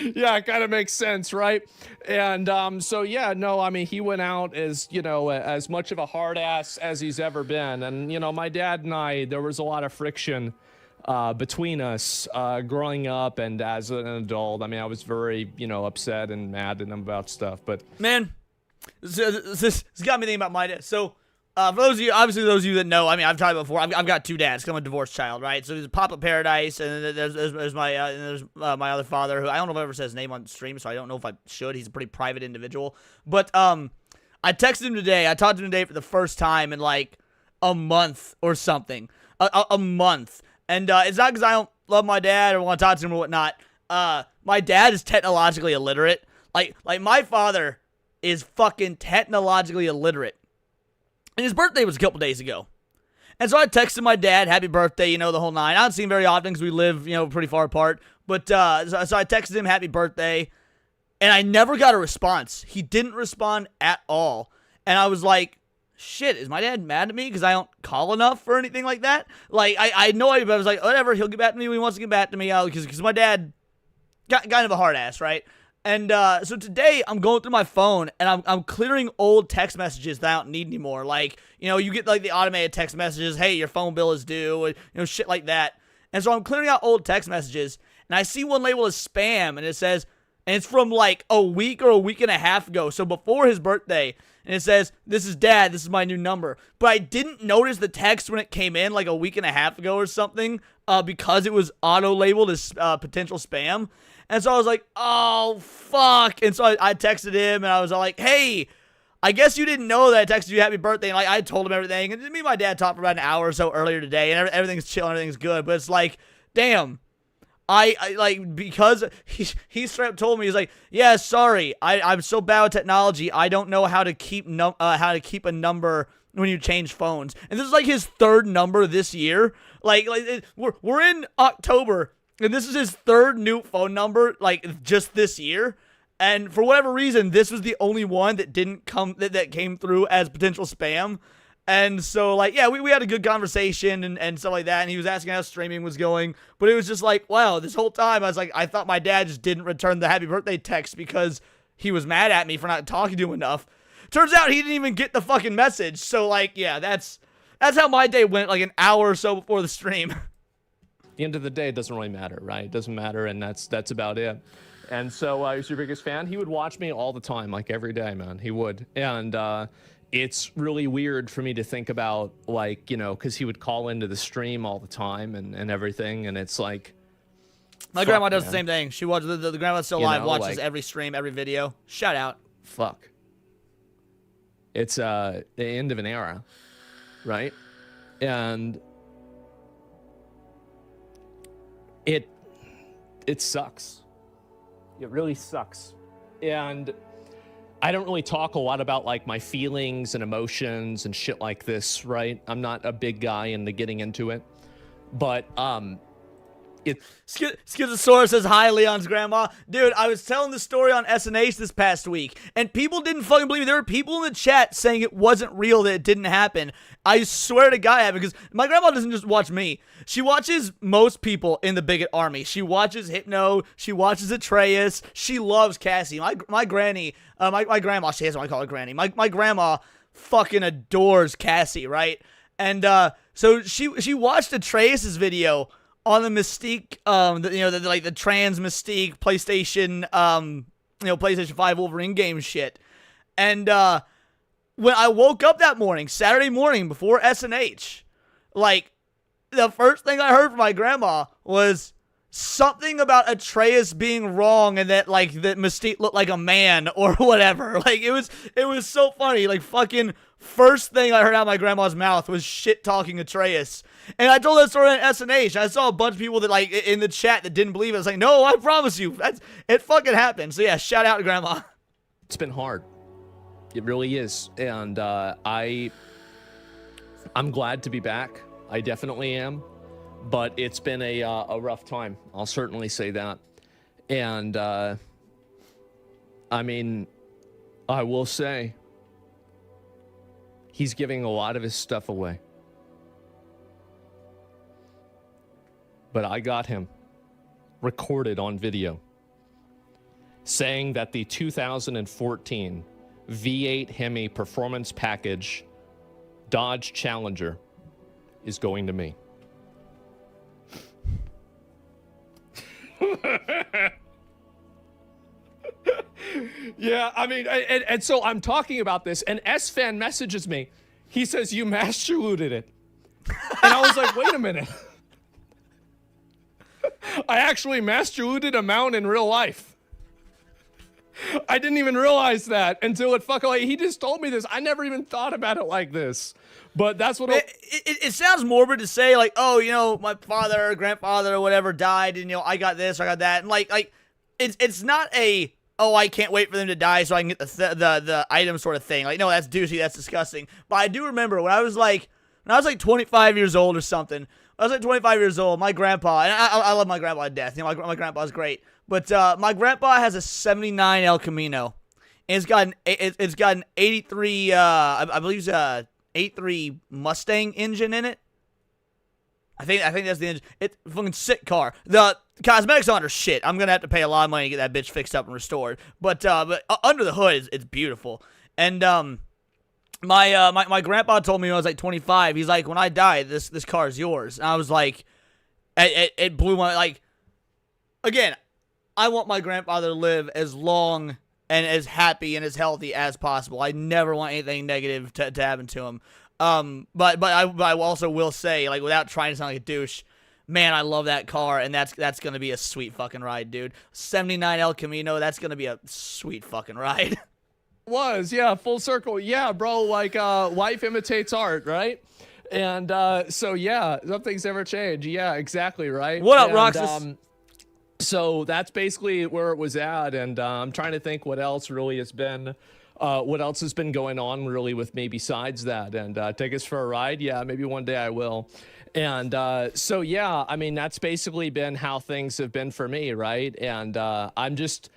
yeah, it kind of makes sense, right?" And so yeah, no, I mean, he went out as, you know, as much of a hard ass as he's ever been. And, you know, my dad and I, there was a lot of friction between us growing up and as an adult. I mean, I was very, you know, upset and mad at him about stuff. But man, this got me thinking about my dad. So for those of you, obviously those of you that know, I mean, I've talked about before, I've got 2 dads, 'cause I'm a divorced child, right? So there's Papa Paradise, and then there's my other father, who I don't know if I ever said his name on stream, so I don't know if I should. He's a pretty private individual. But I texted him today. I talked to him today for the first time in like a month or something. A month. And it's not because I don't love my dad or want to talk to him or whatnot. My dad is technologically illiterate. Like my father is fucking technologically illiterate. And his birthday was a couple days ago. And so I texted my dad, happy birthday, you know, the whole nine. I don't see him very often because we live, you know, pretty far apart. But so I texted him, happy birthday. And I never got a response. He didn't respond at all. And I was like, shit, is my dad mad at me because I don't call enough or anything like that? Like, I had no idea, but I was like, whatever, he'll get back to me when he wants to get back to me. Because my dad, kind of a hard ass, right? And so today I'm going through my phone and I'm clearing old text messages that I don't need anymore. Like, you know, you get like the automated text messages, hey, your phone bill is due, you know, shit like that. And so I'm clearing out old text messages and I see one labeled as spam and it says, and it's from like a week or a week and a half ago, so before his birthday. And it says, this is dad, this is my new number. But I didn't notice the text when it came in like a week and a half ago or something because it was auto-labeled as potential spam. And so I was like, oh, fuck. And so I texted him and I was like, hey, I guess you didn't know that I texted you happy birthday. And like I told him everything. And me and my dad talked for about an hour or so earlier today. And everything's chill and everything's good. But it's like, damn. I like, because he straight up told me, he's like, yeah, sorry, I'm so bad with technology, I don't know how to keep a number when you change phones. And this is like his third number this year. Like we're in October, and this is his third new phone number, like just this year. And for whatever reason, this was the only one that didn't come that came through as potential spam. And so, like, yeah, we had a good conversation and stuff like that, and he was asking how streaming was going, but it was just like, wow, this whole time, I was like, I thought my dad just didn't return the happy birthday text because he was mad at me for not talking to him enough. Turns out he didn't even get the fucking message, so, like, yeah, that's how my day went, like, an hour or so before the stream. At the end of the day, it doesn't really matter, right? It doesn't matter, and that's about it. And so, he's your biggest fan. He would watch me all the time, like, every day, man, he would. And, it's really weird for me to think about, like, you know, because he would call into the stream all the time and everything, and it's like... My grandma does the same thing. She watches, the grandma's still alive, watches like, every stream, every video. Shout out. Fuck. It's the end of an era, right? And it sucks. It really sucks. And... I don't really talk a lot about like my feelings and emotions and shit like this, right? I'm not a big guy into getting into it, but Schizosaurus says hi, Leon's grandma. Dude, I was telling the story on SNH this past week, and people didn't fucking believe me. There were people in the chat saying it wasn't real, that it didn't happen. I swear to God, because my grandma doesn't just watch me. She watches most people in the Bigot Army. She watches Hypno. She watches Atreus. She loves Cassie. My granny, my grandma, she doesn't want to call her granny. My grandma fucking adores Cassie, right? And so she watched Atreus's video on the Mystique, the trans Mystique PlayStation, PlayStation 5 Wolverine game shit. And when I woke up that morning, Saturday morning before SNH, like, the first thing I heard from my grandma was something about Atreus being wrong and that, like, that Mystique looked like a man or whatever. Like, it was so funny. Like, fucking first thing I heard out of my grandma's mouth was shit-talking Atreus. And I told that story on SNH. I saw a bunch of people that, like, in the chat that didn't believe it. I was like, no, I promise you. It fucking happened. So, yeah, shout out to Grandma. It's been hard. It really is. And I'm glad to be back. I definitely am. But it's been a rough time. I'll certainly say that. And, I mean, I will say, he's giving a lot of his stuff away. But I got him recorded on video saying that the 2014 V8 Hemi Performance Package Dodge Challenger is going to me. Yeah, I mean, and so I'm talking about this, and S-Fan messages me. He says, you master-looted it. And I was like, wait a minute. I actually master-looted a mount in real life. I didn't even realize that until it fucking, like, he just told me this. I never even thought about it like this. But that's what it sounds morbid to say, like, oh, you know, my father or grandfather or whatever died, and, you know, I got this, I got that. And, like it's not a, oh, I can't wait for them to die so I can get the item sort of thing. Like, no, that's douchey, that's disgusting. But I do remember when I was, like, when I was like 25 years old or something. I was like 25 years old. My grandpa, and I love my grandpa to death. You know, my grandpa's great. But my grandpa has a 79 El Camino. And it's got an 83, I believe it's a 83 Mustang engine in it. I think that's the engine. It's a fucking sick car. The cosmetics on her shit. I'm gonna have to pay a lot of money to get that bitch fixed up and restored. But under the hood, it's beautiful. And my grandpa told me when I was like 25. He's like, when I die, this car is yours. And I was like, it blew my like. Again, I want my grandfather to live as long and as happy and as healthy as possible. I never want anything negative to happen to him. But I also will say, like, without trying to sound like a douche, man, I love that car, and that's gonna be a sweet fucking ride, dude. 79 El Camino, that's gonna be a sweet fucking ride. Was, yeah, full circle. Yeah, bro, like, life imitates art, right? And, so, yeah, nothing's ever changed. Yeah, exactly, right? What up, and, Roxas? So that's basically where it was at, and I'm trying to think what else really has been, what else has been going on really with me besides that. And take us for a ride? Yeah, maybe one day I will. And so, yeah, I mean, that's basically been how things have been for me, right? And I'm just...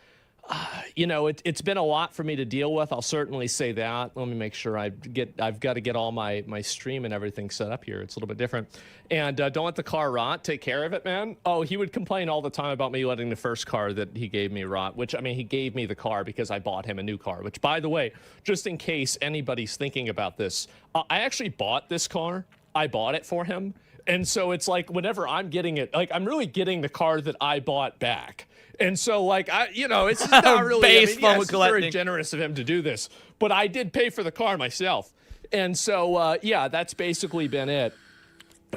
you know, it's been a lot for me to deal with. I'll certainly say that. Let me make sure I've got to get all my stream and everything set up here. It's a little bit different. And don't let the car rot. Take care of it, man. Oh, he would complain all the time about me letting the first car that he gave me rot, which, I mean, he gave me the car because I bought him a new car, which, by the way, just in case anybody's thinking about this, I actually bought this car. I bought it for him. And so it's like whenever I'm getting it, like, I'm really getting the car that I bought back. And so, like, you know, it's just not really, I mean, yes, it's very generous of him to do this, but I did pay for the car myself. And so, yeah, that's basically been it.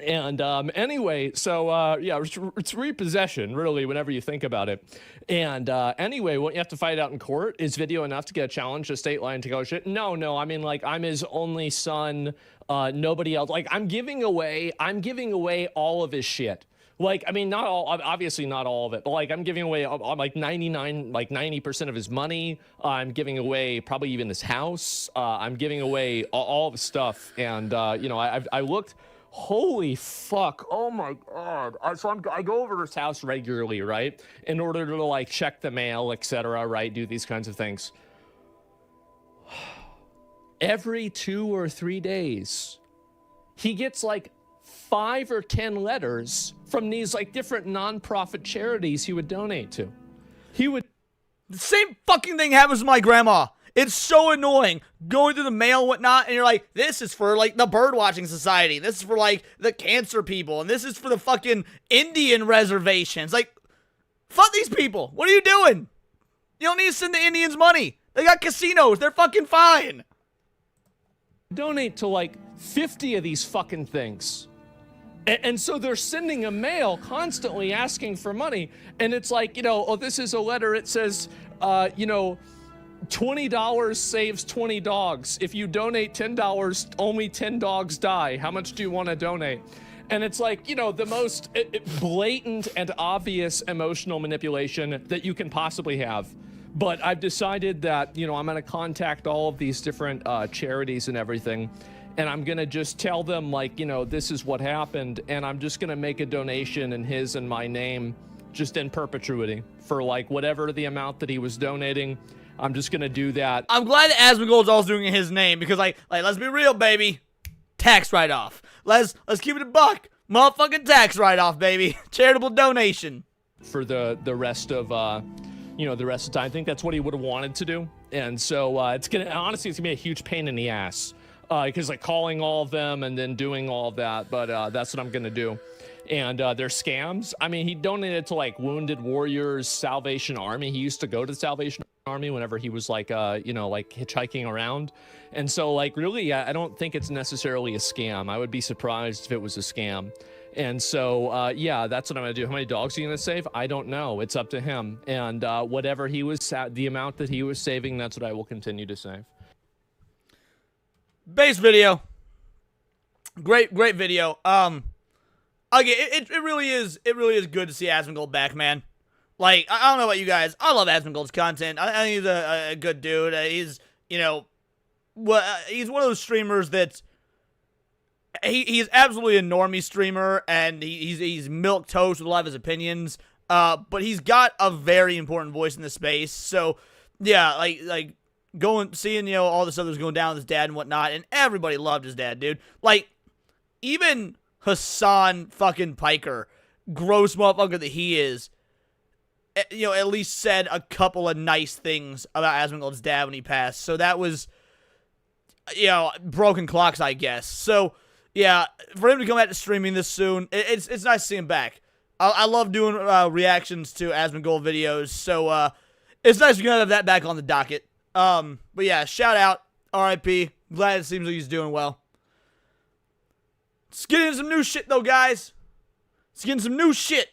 And anyway, so, yeah, it's repossession, really, whenever you think about it. And anyway, what you have to fight out in court, is video enough to get a challenge to state line to go shit? No, I mean, like, I'm his only son, nobody else. Like, I'm giving away all of his shit. Like, I mean, not all, obviously not all of it, but like, I'm giving away like 90% of his money. I'm giving away probably even his house. I'm giving away all the stuff. And, you know, I looked, holy fuck. Oh my God. So I go over to his house regularly, right? In order to like check the mail, etc., right? Do these kinds of things. Every 2 or 3 days, he gets like 5 or 10 letters from these like different non-profit charities he would donate to. The same fucking thing happens to my grandma. It's so annoying going through the mail and whatnot, and you're like, this is for like the bird watching society, this is for like the cancer people, and this is for the fucking Indian reservations. Like, fuck these people. What are you doing? You don't need to send the Indians money. They got casinos. They're fucking fine. Donate to like 50 of these fucking things. And so they're sending a mail constantly asking for money. And it's like, you know, oh, this is a letter. It says, you know, $20 saves 20 dogs. If you donate $10, only 10 dogs die. How much do you want to donate? And it's like, you know, the most blatant and obvious emotional manipulation that you can possibly have. But I've decided that, you know, I'm going to contact all of these different charities and everything. And I'm going to just tell them, like, you know, this is what happened. And I'm just going to make a donation in his and my name, just in perpetuity, for, like, whatever the amount that he was donating. I'm just going to do that. I'm glad that Asmongold's also doing it in his name, because, like, let's be real, baby. Tax write-off. Let's keep it a buck. Motherfucking tax write-off, baby. Charitable donation. For the rest of, you know, the rest of the time. I think that's what he would have wanted to do. And so, honestly, it's going to be a huge pain in the ass. Because like calling all of them and then doing all of that, but that's what I'm gonna do. And they're scams. I mean, he donated to like Wounded Warriors Salvation Army. He used to go to the Salvation Army whenever he was like, you know, like hitchhiking around. And so like, really, I don't think it's necessarily a scam. I would be surprised if it was a scam. And so, yeah, that's what I'm gonna do. How many dogs are you gonna save? I don't know. It's up to him. And whatever he was, the amount that he was saving, that's what I will continue to save. Base video. Great video. Again, it really is good to see Asmongold back, man. Like, I don't know about you guys. I love Asmongold's content. I think he's a good dude. He's, you know, he's one of those streamers that he's absolutely a normie streamer, and he's milquetoast with a lot of his opinions. But he's got a very important voice in the space. So yeah, like seeing, you know, all this other was going down with his dad and whatnot, and everybody loved his dad, dude. Like, even Hassan fucking Piker, gross motherfucker that he is, you know, at least said a couple of nice things about Asmongold's dad when he passed. So that was, you know, broken clocks, I guess. So yeah, for him to come back to streaming this soon, it's nice to see him back. I love doing reactions to Asmongold videos, so it's nice to have that back on the docket. But yeah, shout out, RIP. Glad it seems like he's doing well. Let's get into some new shit, though, guys. Let's get into some new shit.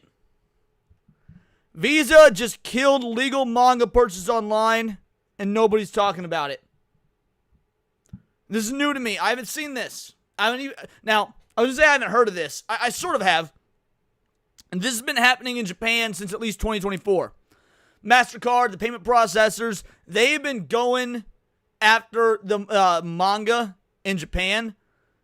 Visa just killed legal manga purchases online, and nobody's talking about it. This is new to me. I haven't seen this. Now, I was going to say I haven't heard of this. I sort of have. And this has been happening in Japan since at least 2024. MasterCard, the payment processors, they've been going after the manga in Japan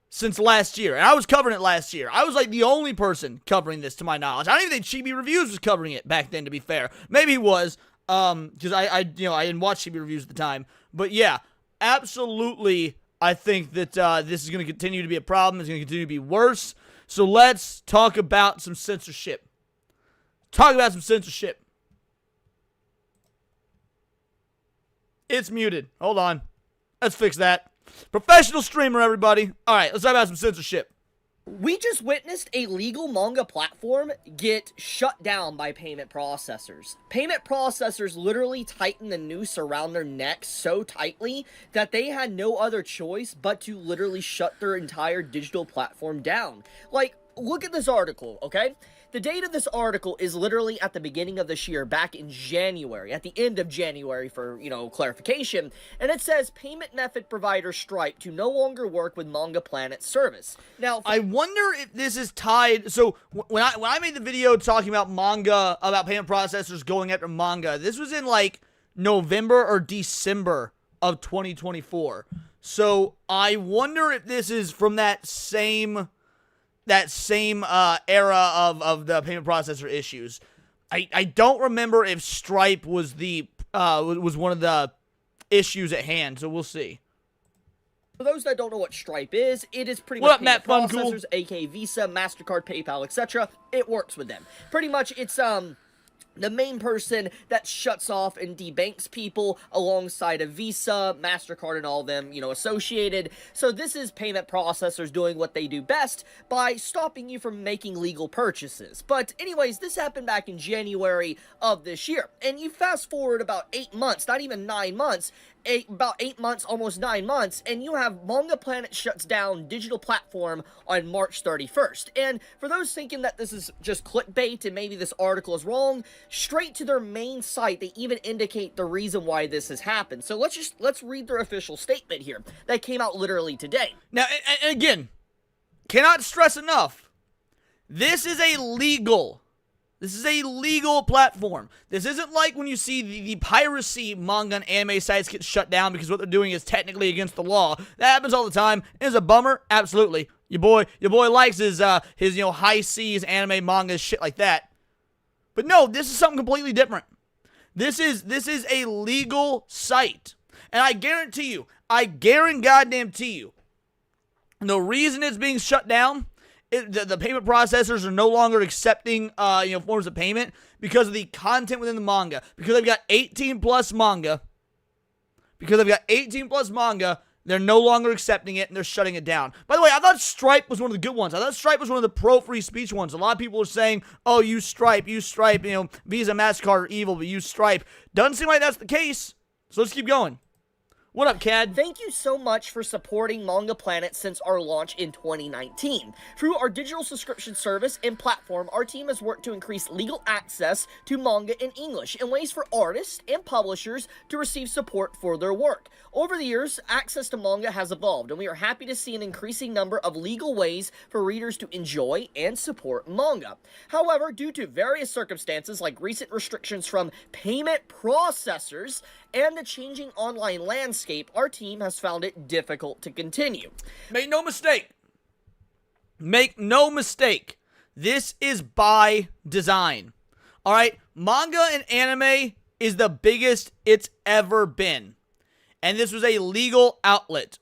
since last year. And I was covering it last year. I was like the only person covering this to my knowledge. I don't even think Chibi Reviews was covering it back then, to be fair. Maybe he was, because I didn't watch Chibi Reviews at the time. But yeah, absolutely, I think that this is going to continue to be a problem. It's going to continue to be worse. So let's talk about some censorship. It's muted. Hold on. Let's fix that. Professional streamer, everybody. All right, let's talk about some censorship. We just witnessed a legal manga platform get shut down by payment processors. Payment processors literally tightened the noose around their necks so tightly that they had no other choice but to literally shut their entire digital platform down. Like, look at this article, okay? The date of this article is literally at the beginning of this year, back in January, at the end of January for, you know, clarification, and it says payment method provider Stripe to no longer work with Manga Planet service. Now, I wonder if this is tied. So when I made the video talking about manga, about payment processors going after manga, this was in like November or December of 2024. So I wonder if this is from that same era of the payment processor issues. I don't remember if Stripe was was one of the issues at hand, so we'll see. For those that don't know what Stripe is, it is pretty much payment processors, aka Visa, MasterCard, PayPal, etc. It works with them. Pretty much, it's the main person that shuts off and debanks people alongside of Visa, MasterCard, and all of them, you know, associated. So this is payment processors doing what they do best by stopping you from making legal purchases. But anyways, this happened back in January of this year. And you fast forward about 8 months, not even 9 months, about 8 months, almost 9 months, and you have Manga Planet shuts down digital platform on March 31st. And for those thinking that this is just clickbait and maybe this article is wrong, straight to their main site, they even indicate the reason why this has happened. So let's read their official statement here that came out literally today. Now, and again, cannot stress enough, this is a legal platform. This isn't like when you see the piracy manga and anime sites get shut down because what they're doing is technically against the law. That happens all the time. It's a bummer, absolutely. Your boy likes his you know, high seas anime manga shit like that. But no, this is something completely different. This is a legal site. And I guarantee you, the reason it's being shut down, the payment processors are no longer accepting you know, forms of payment because of the content within the manga. Because they've got 18 plus manga. They're no longer accepting it, and they're shutting it down. By the way, I thought Stripe was one of the good ones. I thought Stripe was one of the pro-free speech ones. A lot of people are saying, oh, use Stripe, you know, Visa, MasterCard are evil, but use Stripe. Doesn't seem like that's the case, so let's keep going. What up, Cad? Thank you so much for supporting Manga Planet since our launch in 2019. Through our digital subscription service and platform, our team has worked to increase legal access to manga in English and ways for artists and publishers to receive support for their work. Over the years, access to manga has evolved, and we are happy to see an increasing number of legal ways for readers to enjoy and support manga. However, due to various circumstances like recent restrictions from payment processors and the changing online landscape, our team has found it difficult to continue. Make no mistake, Make no mistake, this is by design. All right, manga and anime is the biggest it's ever been. And this was a legal outlet.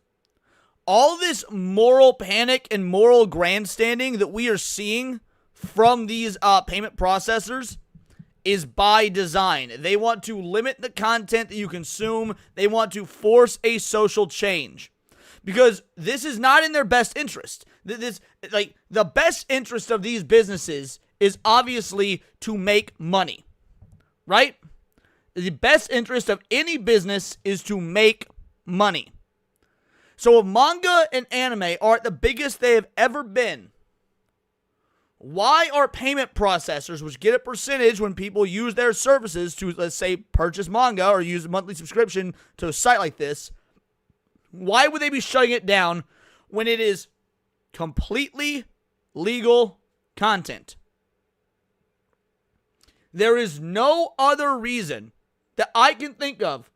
All this moral panic and moral grandstanding that we are seeing from these payment processors is by design. They want to limit the content that you consume. They want to force a social change. Because this is not in their best interest. The best interest of these businesses is obviously to make money. Right? The best interest of any business is to make money. So if manga and anime are at the biggest they have ever been, why are payment processors, which get a percentage when people use their services to, let's say, purchase manga or use a monthly subscription to a site like this, why would they be shutting it down when it is completely legal content? There is no other reason that I can think of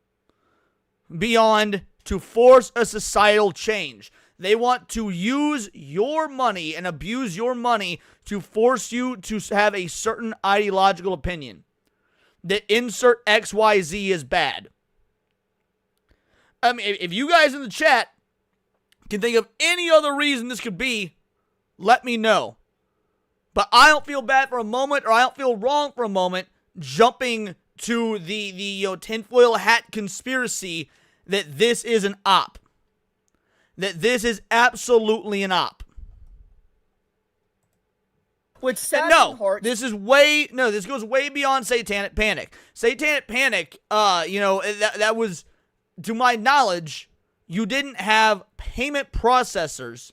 beyond to force a societal change. They want to use your money and abuse your money to force you to have a certain ideological opinion. That insert XYZ is bad. I mean, if you guys in the chat can think of any other reason this could be, let me know. But I don't feel bad for a moment, or I don't feel wrong for a moment, jumping to the tinfoil hat conspiracy that this is an op. That this is absolutely an op. With this goes way beyond Satanic Panic. Satanic Panic, that was, to my knowledge, you didn't have payment processors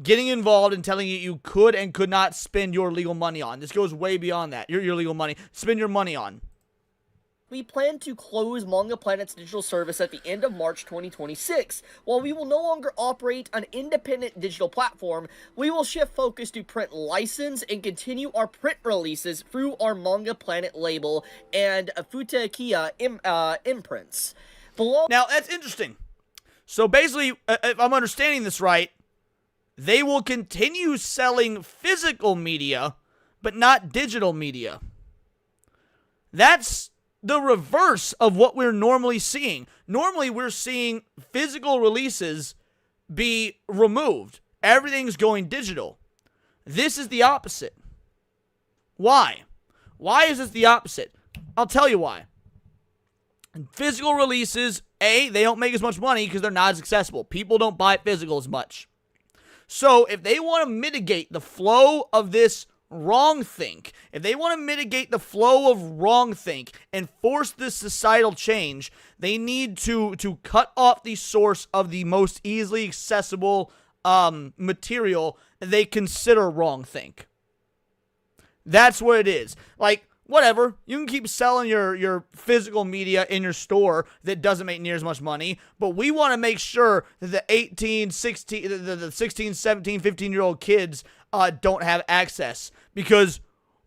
getting involved and telling you could and could not spend your legal money on. This goes way beyond that. Your legal money. Spend your money on. We plan to close Manga Planet's digital service at the end of March 2026. While we will no longer operate an independent digital platform, we will shift focus to print license and continue our print releases through our Manga Planet label and Futekiya imprints. Now, that's interesting. So basically, if I'm understanding this right, they will continue selling physical media, but not digital media. That's the reverse of what we're normally seeing. Normally, we're seeing physical releases be removed. Everything's going digital. This is the opposite. Why? Why is this the opposite? I'll tell you why. Physical releases, they don't make as much money because they're not as accessible. People don't buy physical as much. So if they want to mitigate the flow of this wrongthink, if they want to mitigate the flow of wrongthink and force this societal change, they need to cut off the source of the most easily accessible material they consider wrongthink. That's what it is. Like, whatever, you can keep selling your physical media in your store that doesn't make near as much money, but we want to make sure that the 18, 16, the 16, 17, 15-year-old kids don't have access, because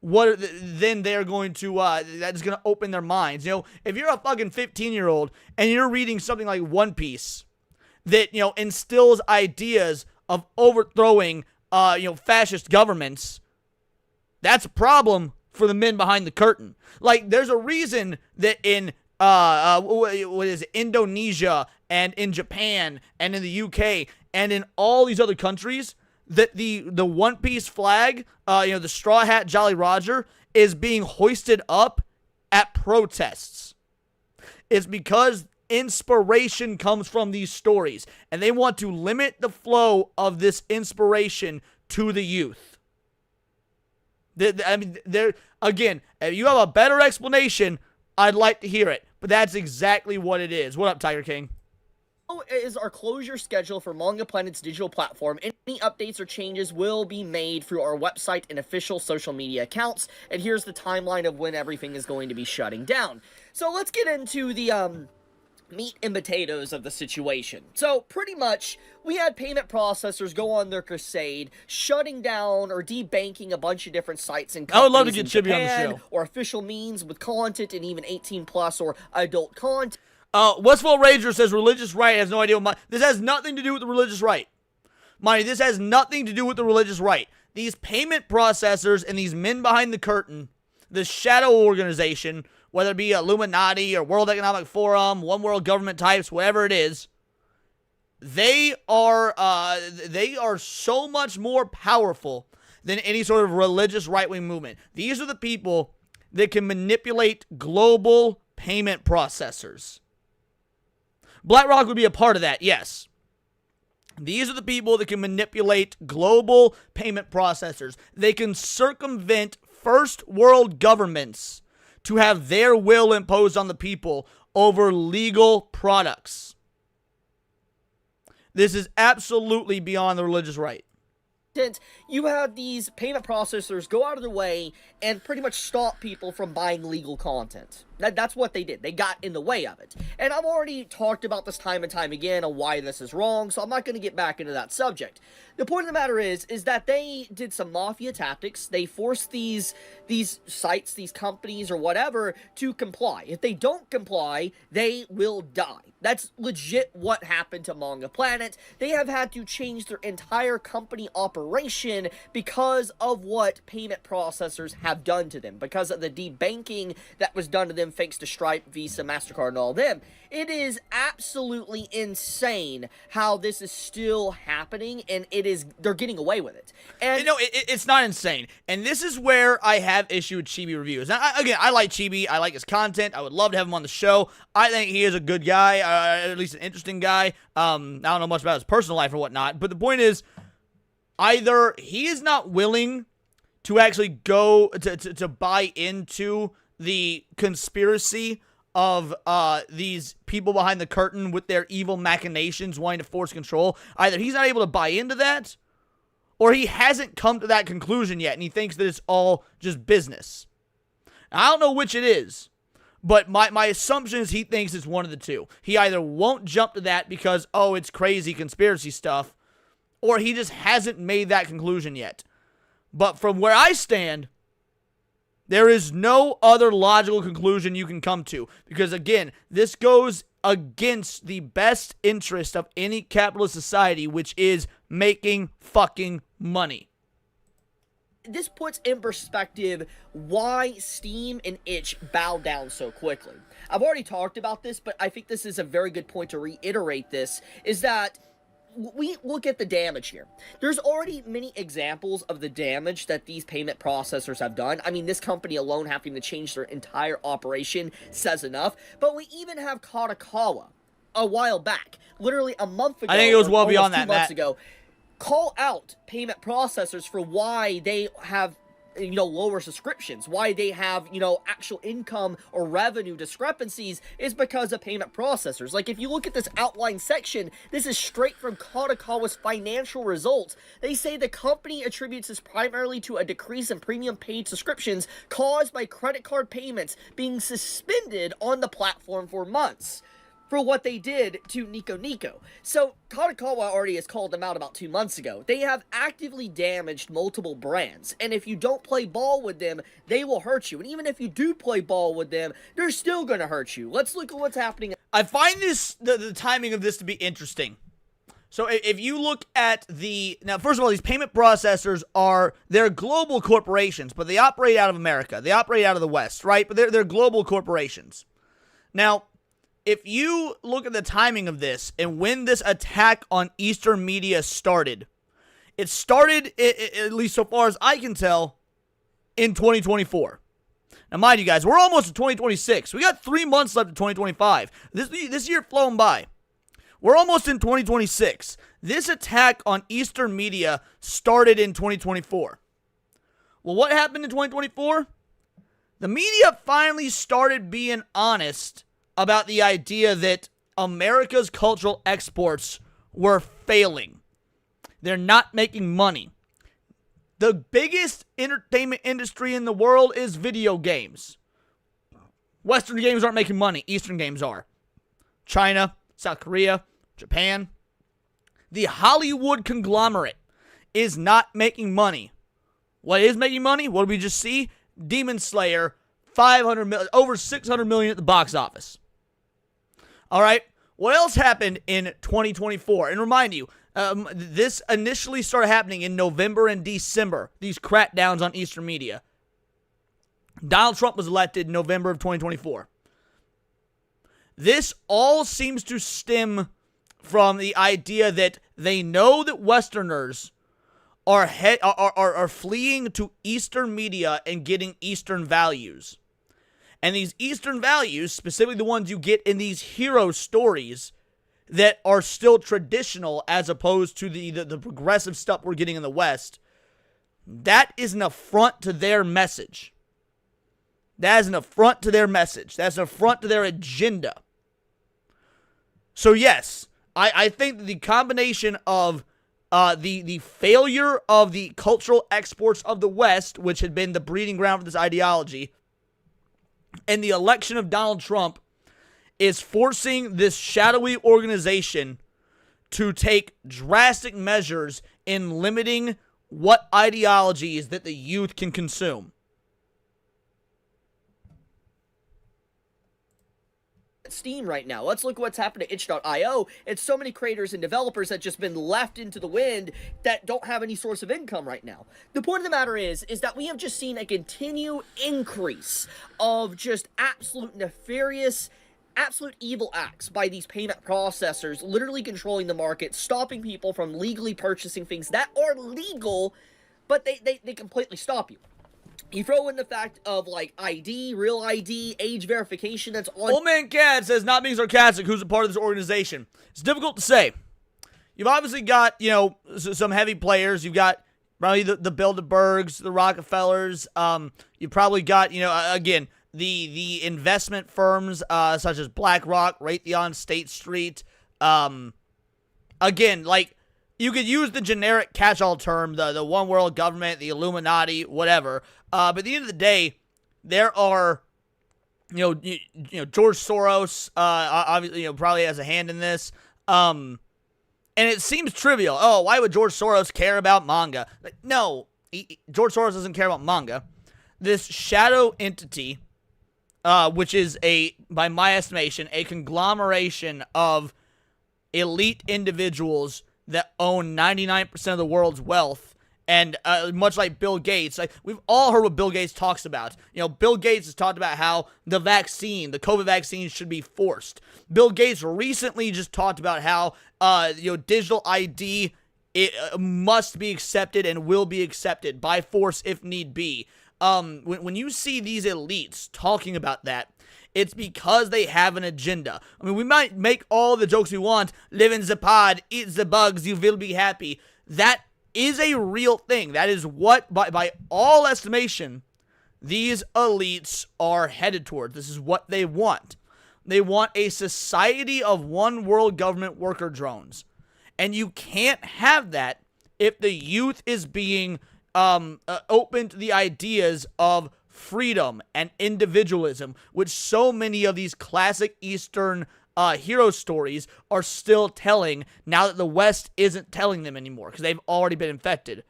then they're going to, that's going to open their minds. You know, if you're a fucking 15-year-old and you're reading something like One Piece that, instills ideas of overthrowing, fascist governments, that's a problem for the men behind the curtain. Like, there's a reason that in Indonesia and in Japan and in the UK and in all these other countries that the One Piece flag, the Straw Hat Jolly Roger, is being hoisted up at protests. It's because inspiration comes from these stories, and they want to limit the flow of this inspiration to the youth. Again, if you have a better explanation, I'd like to hear it. But that's exactly what it is. What up, Tiger King? Is our closure schedule for Manga Planet's digital platform. Any updates or changes will be made through our website and official social media accounts. And here's the timeline of when everything is going to be shutting down. So let's get into the meat and potatoes of the situation. So pretty much, we had payment processors go on their crusade, shutting down or debanking a bunch of different sites and companies. I would love to get Chibi on the show. Or official means with content and even 18 plus or adult content. Westfall Ranger says religious right has no idea what this has nothing to do with the religious right. Mind you, this has nothing to do with the religious right. These payment processors and these men behind the curtain, this shadow organization, whether it be Illuminati or World Economic Forum, One World Government types, whatever it is, they are so much more powerful than any sort of religious right-wing movement. These are the people that can manipulate global payment processors. BlackRock would be a part of that, yes. These are the people that can manipulate global payment processors. They can circumvent first world governments to have their will imposed on the people over legal products. This is absolutely beyond the religious right. You have these payment processors go out of their way and pretty much stop people from buying legal content. That's what they did. They got in the way of it. And I've already talked about this time and time again on why this is wrong, so I'm not going to get back into that subject. The point of the matter is that they did some mafia tactics. They forced these sites, these companies, or whatever, to comply. If they don't comply, they will die. That's legit what happened to Manga Planet. They have had to change their entire company operation because of what payment processors have done to them, because of the debanking that was done to them thanks to Stripe, Visa, MasterCard, and all them. It is absolutely insane how this is still happening, and they're getting away with it. And it's not insane. And this is where I have issue with Chibi Reviews. Now, I like Chibi. I like his content. I would love to have him on the show. I think he is a good guy, at least an interesting guy. I don't know much about his personal life or whatnot, but the point is, either he is not willing to actually go to buy into the conspiracy of these people behind the curtain with their evil machinations wanting to force control. Either he's not able to buy into that, or he hasn't come to that conclusion yet, and he thinks that it's all just business. Now, I don't know which it is, but my assumption is he thinks it's one of the two. He either won't jump to that because, oh, it's crazy conspiracy stuff, or he just hasn't made that conclusion yet. But from where I stand, there is no other logical conclusion you can come to. Because again, this goes against the best interest of any capitalist society, which is making fucking money. This puts in perspective why Steam and itch bow down so quickly. I've already talked about this, but I think this is a very good point to reiterate this, is that we look at the damage here. There's already many examples of the damage that these payment processors have done. I mean, this company alone having to change their entire operation says enough. But we even have Katakawa a while back, literally a month ago. I think it was well beyond that, 2 months ago, call out payment processors for why they have lower subscriptions, why they have, actual income or revenue discrepancies is because of payment processors. Like, if you look at this outline section, this is straight from Katakawa's financial results. They say the company attributes this primarily to a decrease in premium paid subscriptions caused by credit card payments being suspended on the platform for months for what they did to Nico Nico. So, Katakawa already has called them out about 2 months ago. They have actively damaged multiple brands, and if you don't play ball with them, they will hurt you. And even if you do play ball with them, they're still gonna hurt you. Let's look at what's happening. I find the timing of this to be interesting. So if you look at now, first of all, these payment processors they're global corporations, but they operate out of America. They operate out of the West, right? But they're global corporations. Now, if you look at the timing of this and when this attack on Eastern media started, it started, at least so far as I can tell, in 2024. Now, mind you guys, we're almost in 2026. We got 3 months left in 2025. This year flown by. We're almost in 2026. This attack on Eastern media started in 2024. Well, what happened in 2024? The media finally started being honest about the idea that America's cultural exports were failing. They're not making money. The biggest entertainment industry in the world is video games. Western games aren't making money. Eastern games are. China, South Korea, Japan. The Hollywood conglomerate is not making money. What is making money? What did we just see? Demon Slayer, 500 million, over 600 million at the box office. All right, what else happened in 2024? And remind you, This initially started happening in November and December, these crackdowns on Eastern media. Donald Trump was elected in November of 2024. This all seems to stem from the idea that they know that Westerners are fleeing to Eastern media and getting Eastern values. And these Eastern values, specifically the ones you get in these hero stories that are still traditional as opposed to the progressive stuff we're getting in the West, that is an affront to their message. That is an affront to their message. That's an affront to their agenda. So yes, I think that the combination of the failure of the cultural exports of the West, which had been the breeding ground for this ideology, and the election of Donald Trump is forcing this shadowy organization to take drastic measures in limiting what ideologies that the youth can consume. Steam right now. Let's look at what's happened to itch.io. It's so many creators and developers that just been left into the wind that don't have any source of income right now. The point of the matter is that we have just seen a continued increase of just absolute nefarious, absolute evil acts by these payment processors, literally controlling the market, stopping people from legally purchasing things that are legal, but they completely stop you. You throw in the fact of, like, ID, real ID, age verification that's on... Old Man Cat says, not being sarcastic, who's a part of this organization? It's difficult to say. You've obviously got, you know, some heavy players. You've got probably the Bilderbergs, the Rockefellers. You've probably got, you know, again, the investment firms such as BlackRock, Raytheon, State Street. Again, like, you could use the generic catch-all term, the one world government, the Illuminati, whatever. But at the end of the day, there are, you know, George Soros, obviously, you know, probably has a hand in this. And it seems trivial. Oh, why would George Soros care about manga? Like, no, George Soros doesn't care about manga. This shadow entity, which is by my estimation, a conglomeration of elite individuals that own 99% of the world's wealth. And much like Bill Gates, like we've all heard what Bill Gates talks about. You know, Bill Gates has talked about how the COVID vaccine should be forced. Bill Gates recently just talked about how, you know, digital ID must be accepted and will be accepted by force if need be. When you see these elites talking about that, it's because they have an agenda. I mean, we might make all the jokes we want. Live in the pod, eat the bugs, you will be happy. That is a real thing. That is what, by all estimation, these elites are headed towards. This is what they want. They want a society of one world government worker drones. And you can't have that if the youth is being open to the ideas of freedom and individualism, which so many of these classic Eastern hero stories are still telling now that the West isn't telling them anymore because they've already been infected.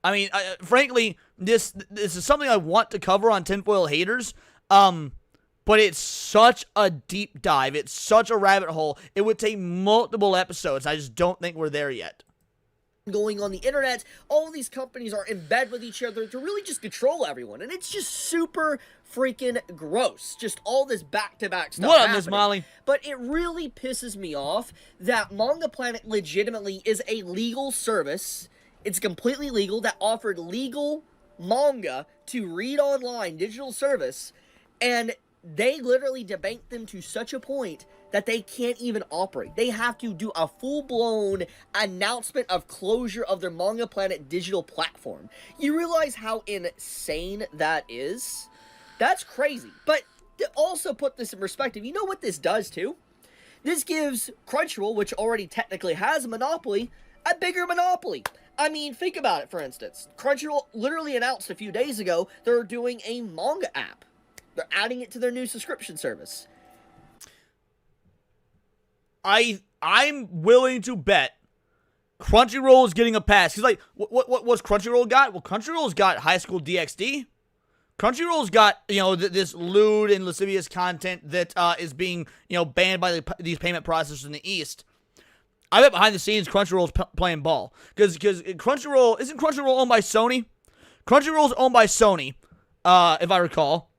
I mean, frankly, this is something I want to cover on Tinfoil Haters, but it's such a deep dive. It's such a rabbit hole. It would take multiple episodes. I just don't think we're there yet. Going on the internet, all these companies are in bed with each other to really just control everyone, and it's just super freaking gross. Just all this back-to-back stuff. What up, Miss Molly? But it really pisses me off that Manga Planet legitimately is a legal service. It's completely legal that offered legal manga to read online, digital service, and they literally debate them to such a point that they can't even operate. They have to do a full-blown announcement of closure of their Manga Planet digital platform. You realize how insane that is? That's crazy. But to also put this in perspective, you know what this does too? This gives Crunchyroll, which already technically has a monopoly, a bigger monopoly. I mean, think about it, for instance. Crunchyroll literally announced a few days ago they're doing a manga app. They're adding it to their new subscription service. I'm willing to bet Crunchyroll is getting a pass. He's like, what's Crunchyroll got? Well, Crunchyroll's got High School DxD. Crunchyroll's got, you know, this lewd and lascivious content that is being, you know, banned by these payment processors in the East. I bet behind the scenes Crunchyroll's playing ball. Because Crunchyroll, isn't Crunchyroll owned by Sony? Crunchyroll's owned by Sony, if I recall.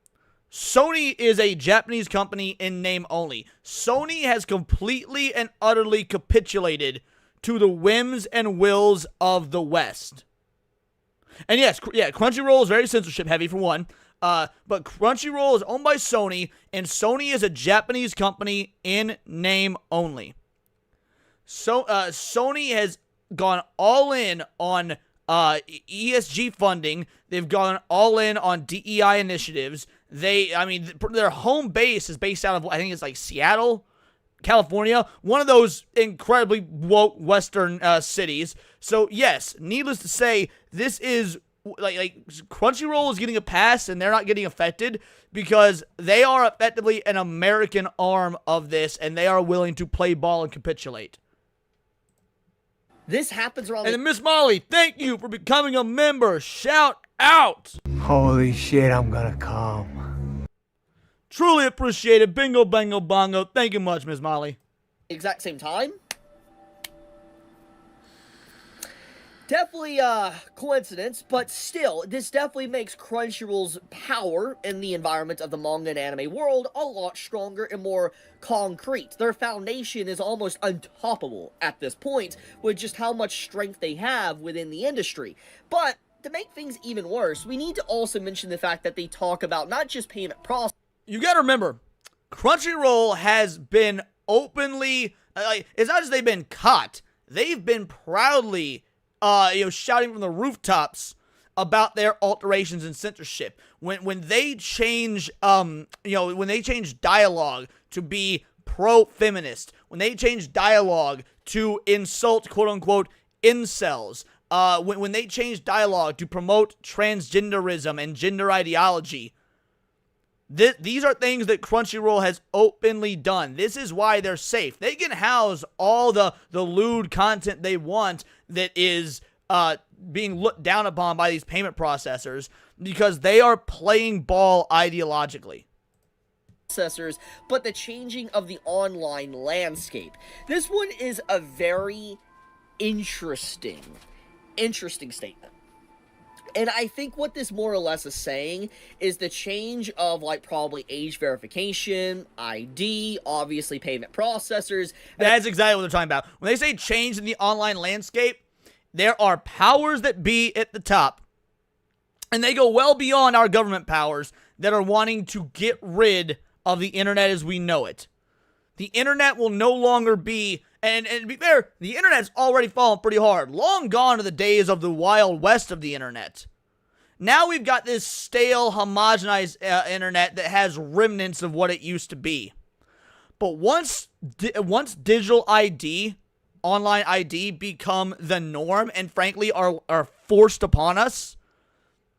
Sony is a Japanese company in name only. Sony has completely and utterly capitulated to the whims and wills of the West. And yes, Crunchyroll is very censorship heavy for one. But Crunchyroll is owned by Sony, and Sony is a Japanese company in name only. So Sony has gone all in on ESG funding. They've gone all in on DEI initiatives. Their home base is based out of, I think it's like Seattle, California, one of those incredibly woke Western cities. So yes, needless to say, this is like Crunchyroll is getting a pass and they're not getting affected because they are effectively an American arm of this and they are willing to play ball and capitulate. This happens around. And then Miss Molly, thank you for becoming a member. Shout out. Holy shit, I'm gonna come. Truly appreciate it. Bingo, bango, bongo. Thank you much, Miss Molly. Exact same time. Definitely coincidence, but still, this definitely makes Crunchyroll's power in the environment of the manga and anime world a lot stronger and more concrete. Their foundation is almost untoppable at this point with just how much strength they have within the industry. But to make things even worse, we need to also mention the fact that they talk about not just payment process. You gotta remember, Crunchyroll has been openly, it's not just they've been caught, they've been proudly shouting from the rooftops about their alterations in censorship. When they change, when they change dialogue to be pro-feminist, when they change dialogue to insult quote-unquote incels, when they change dialogue to promote transgenderism and gender ideology, these are things that Crunchyroll has openly done. This is why they're safe. They can house all the lewd content they want that is being looked down upon by these payment processors because they are playing ball ideologically. But the changing of the online landscape. This one is a very interesting statement. And I think what this more or less is saying is the change of, like, probably age verification, ID, obviously payment processors. That's exactly what they're talking about. When they say change in the online landscape, there are powers that be at the top, and they go well beyond our government powers that are wanting to get rid of the internet as we know it. The internet will no longer be, and to be fair, the internet's already fallen pretty hard. Long gone are the days of the wild west of the internet. Now we've got this stale, homogenized internet that has remnants of what it used to be. But once digital ID, online ID, become the norm and frankly are forced upon us,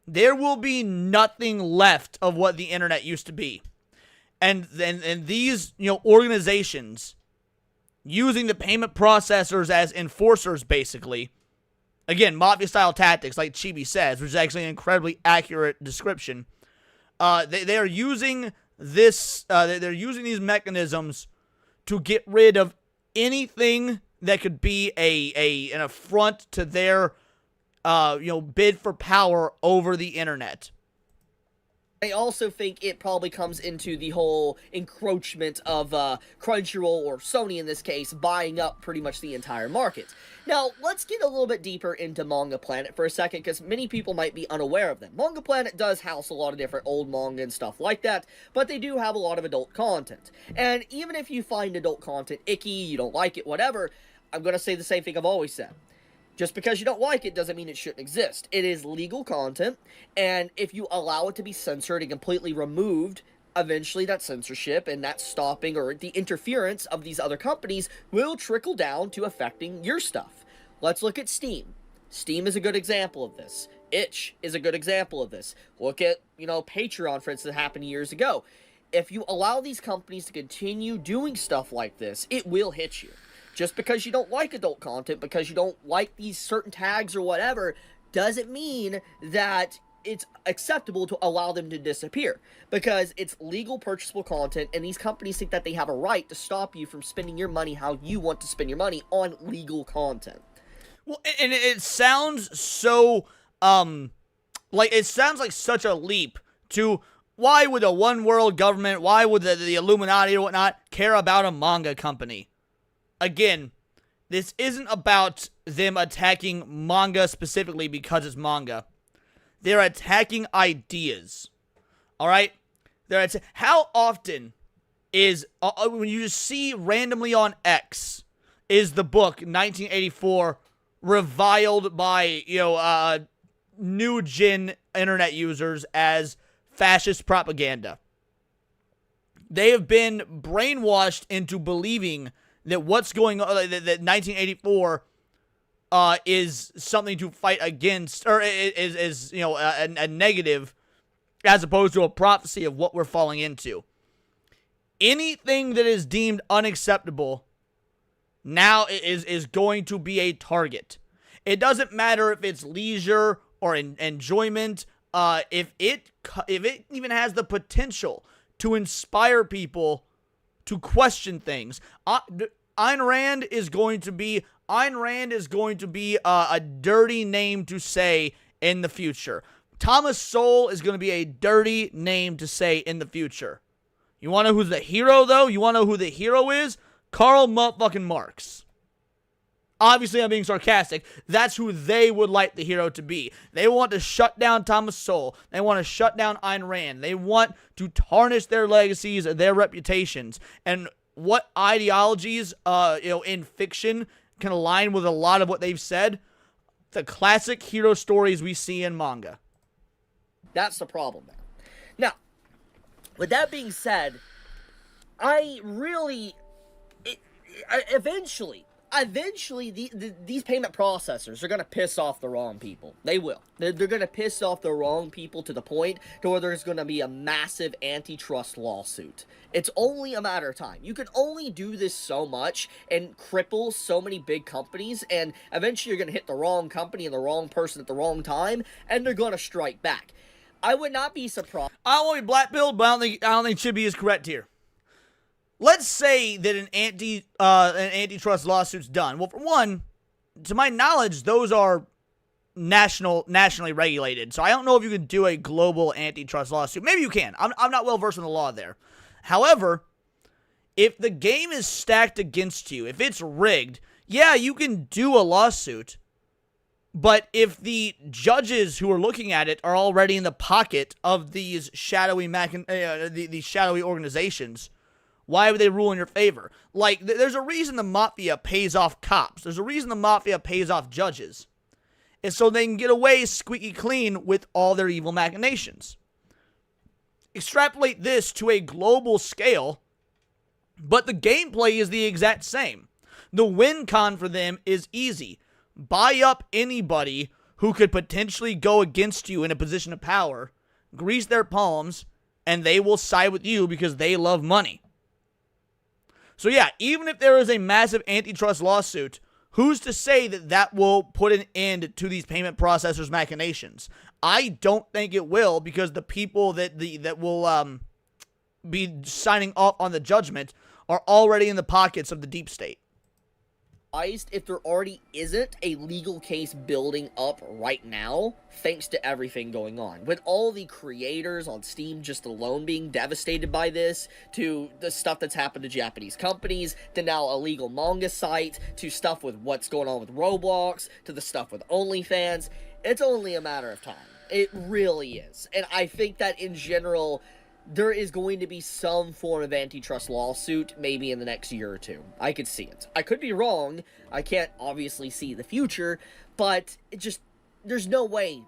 there will be nothing left of what the internet used to be. And these, organizations using the payment processors as enforcers, basically. Again, mafia-style tactics, like Chibi says, which is actually an incredibly accurate description. They are using this. They're using these mechanisms to get rid of anything that could be an affront to their, bid for power over the internet. I also think it probably comes into the whole encroachment of Crunchyroll, or Sony in this case, buying up pretty much the entire market. Now, let's get a little bit deeper into Manga Planet for a second, because many people might be unaware of them. Manga Planet does house a lot of different old manga and stuff like that, but they do have a lot of adult content. And even if you find adult content icky, you don't like it, whatever, I'm going to say the same thing I've always said. Just because you don't like it doesn't mean it shouldn't exist. It is legal content, and if you allow it to be censored and completely removed, eventually that censorship and that stopping or the interference of these other companies will trickle down to affecting your stuff. Let's look at Steam. Steam is a good example of this. Itch is a good example of this. Look at, Patreon, for instance, that happened years ago. If you allow these companies to continue doing stuff like this, it will hit you. Just because you don't like adult content, because you don't like these certain tags or whatever, doesn't mean that it's acceptable to allow them to disappear because it's legal purchasable content, and these companies think that they have a right to stop you from spending your money how you want to spend your money on legal content. Well, and it sounds so, like, it sounds like such a leap to, why would a one world government, why would the Illuminati or whatnot care about a manga company? Again, this isn't about them attacking manga specifically because it's manga. They're attacking ideas. Alright? How often is, when you just see randomly on X, is the book 1984 reviled by, new gen internet users as fascist propaganda? They have been brainwashed into believing that what's going on, that 1984 is something to fight against, or is a negative, as opposed to a prophecy of what we're falling into. Anything that is deemed unacceptable now is going to be a target. It doesn't matter if it's leisure or enjoyment. If it even has the potential to inspire people to question things, Ayn Rand is going to be a dirty name to say in the future. Thomas Sowell is going to be a dirty name to say in the future. You want to know who's the hero, though? You want to know who the hero is? Karl motherfucking Marx. Obviously, I'm being sarcastic. That's who they would like the hero to be. They want to shut down Thomas Sowell. They want to shut down Ayn Rand. They want to tarnish their legacies and their reputations. And what ideologies, in fiction can align with a lot of what they've said? The classic hero stories we see in manga. That's the problem there. Now, with that being said, eventually, these payment processors are going to piss off the wrong people. They will. They're going to piss off the wrong people to the point to where there's going to be a massive antitrust lawsuit. It's only a matter of time. You can only do this so much and cripple so many big companies, and eventually you're going to hit the wrong company and the wrong person at the wrong time, and they're going to strike back. I would not be surprised. I don't want to be black-pilled, but I don't think Chibi is correct here. Let's say that an antitrust lawsuit's done. Well, for one, to my knowledge, those are nationally regulated. So I don't know if you can do a global antitrust lawsuit. Maybe you can. I'm not well versed in the law there. However, if the game is stacked against you, if it's rigged, yeah, you can do a lawsuit. But if the judges who are looking at it are already in the pocket of these shadowy these shadowy organizations, why would they rule in your favor? Like, there's a reason the mafia pays off cops. There's a reason the mafia pays off judges. It's so they can get away squeaky clean with all their evil machinations. Extrapolate this to a global scale, but the gameplay is the exact same. The win con for them is easy. Buy up anybody who could potentially go against you in a position of power, grease their palms, and they will side with you because they love money. So yeah, even if there is a massive antitrust lawsuit, who's to say that that will put an end to these payment processors' machinations? I don't think it will, because the people that will be signing off on the judgment are already in the pockets of the deep state. If there already isn't a legal case building up right now, thanks to everything going on. With all the creators on Steam just alone being devastated by this, to the stuff that's happened to Japanese companies, to now a legal manga site, to stuff with what's going on with Roblox, to the stuff with OnlyFans, it's only a matter of time. It really is. And I think that in general, there is going to be some form of antitrust lawsuit maybe in the next year or two. I could see it. I could be wrong. I can't obviously see the future, but there's no way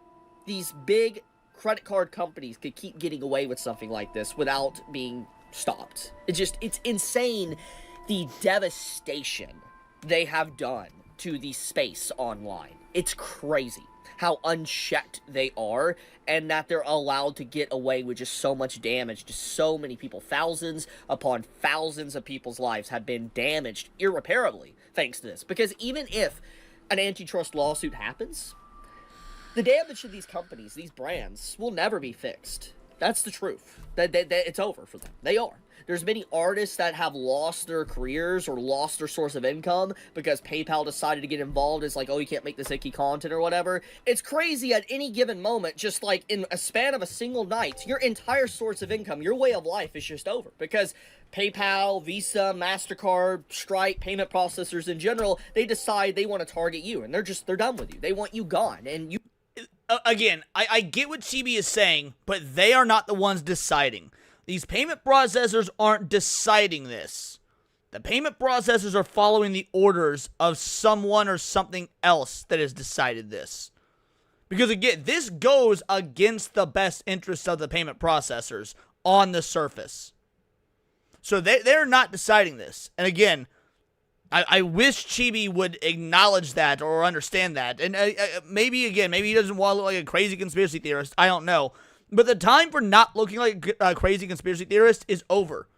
these big credit card companies could keep getting away with something like this without being stopped. It's insane the devastation they have done to the space online. It's crazy how unchecked they are, and that they're allowed to get away with just so much damage to so many people. Thousands upon thousands of people's lives have been damaged irreparably thanks to this. Because even if an antitrust lawsuit happens, The damage to these companies, these brands, will never be fixed. That's the truth. That it's over for them. They are. There's many artists that have lost their careers or lost their source of income because PayPal decided to get involved. It's like, oh, you can't make this icky content or whatever. It's crazy at any given moment, just like in a span of a single night, your entire source of income, your way of life is just over. Because PayPal, Visa, MasterCard, Stripe, payment processors in general, they decide they want to target you, and they're done with you. They want you gone, and you... Again, I get what Chibi is saying, but they are not the ones deciding. These payment processors aren't deciding this. The payment processors are following the orders of someone or something else that has decided this. Because again, this goes against the best interests of the payment processors on the surface. So they're not deciding this. And again, I wish Chibi would acknowledge that or understand that. And maybe he doesn't want to look like a crazy conspiracy theorist. I don't know. But the time for not looking like a crazy conspiracy theorist is over.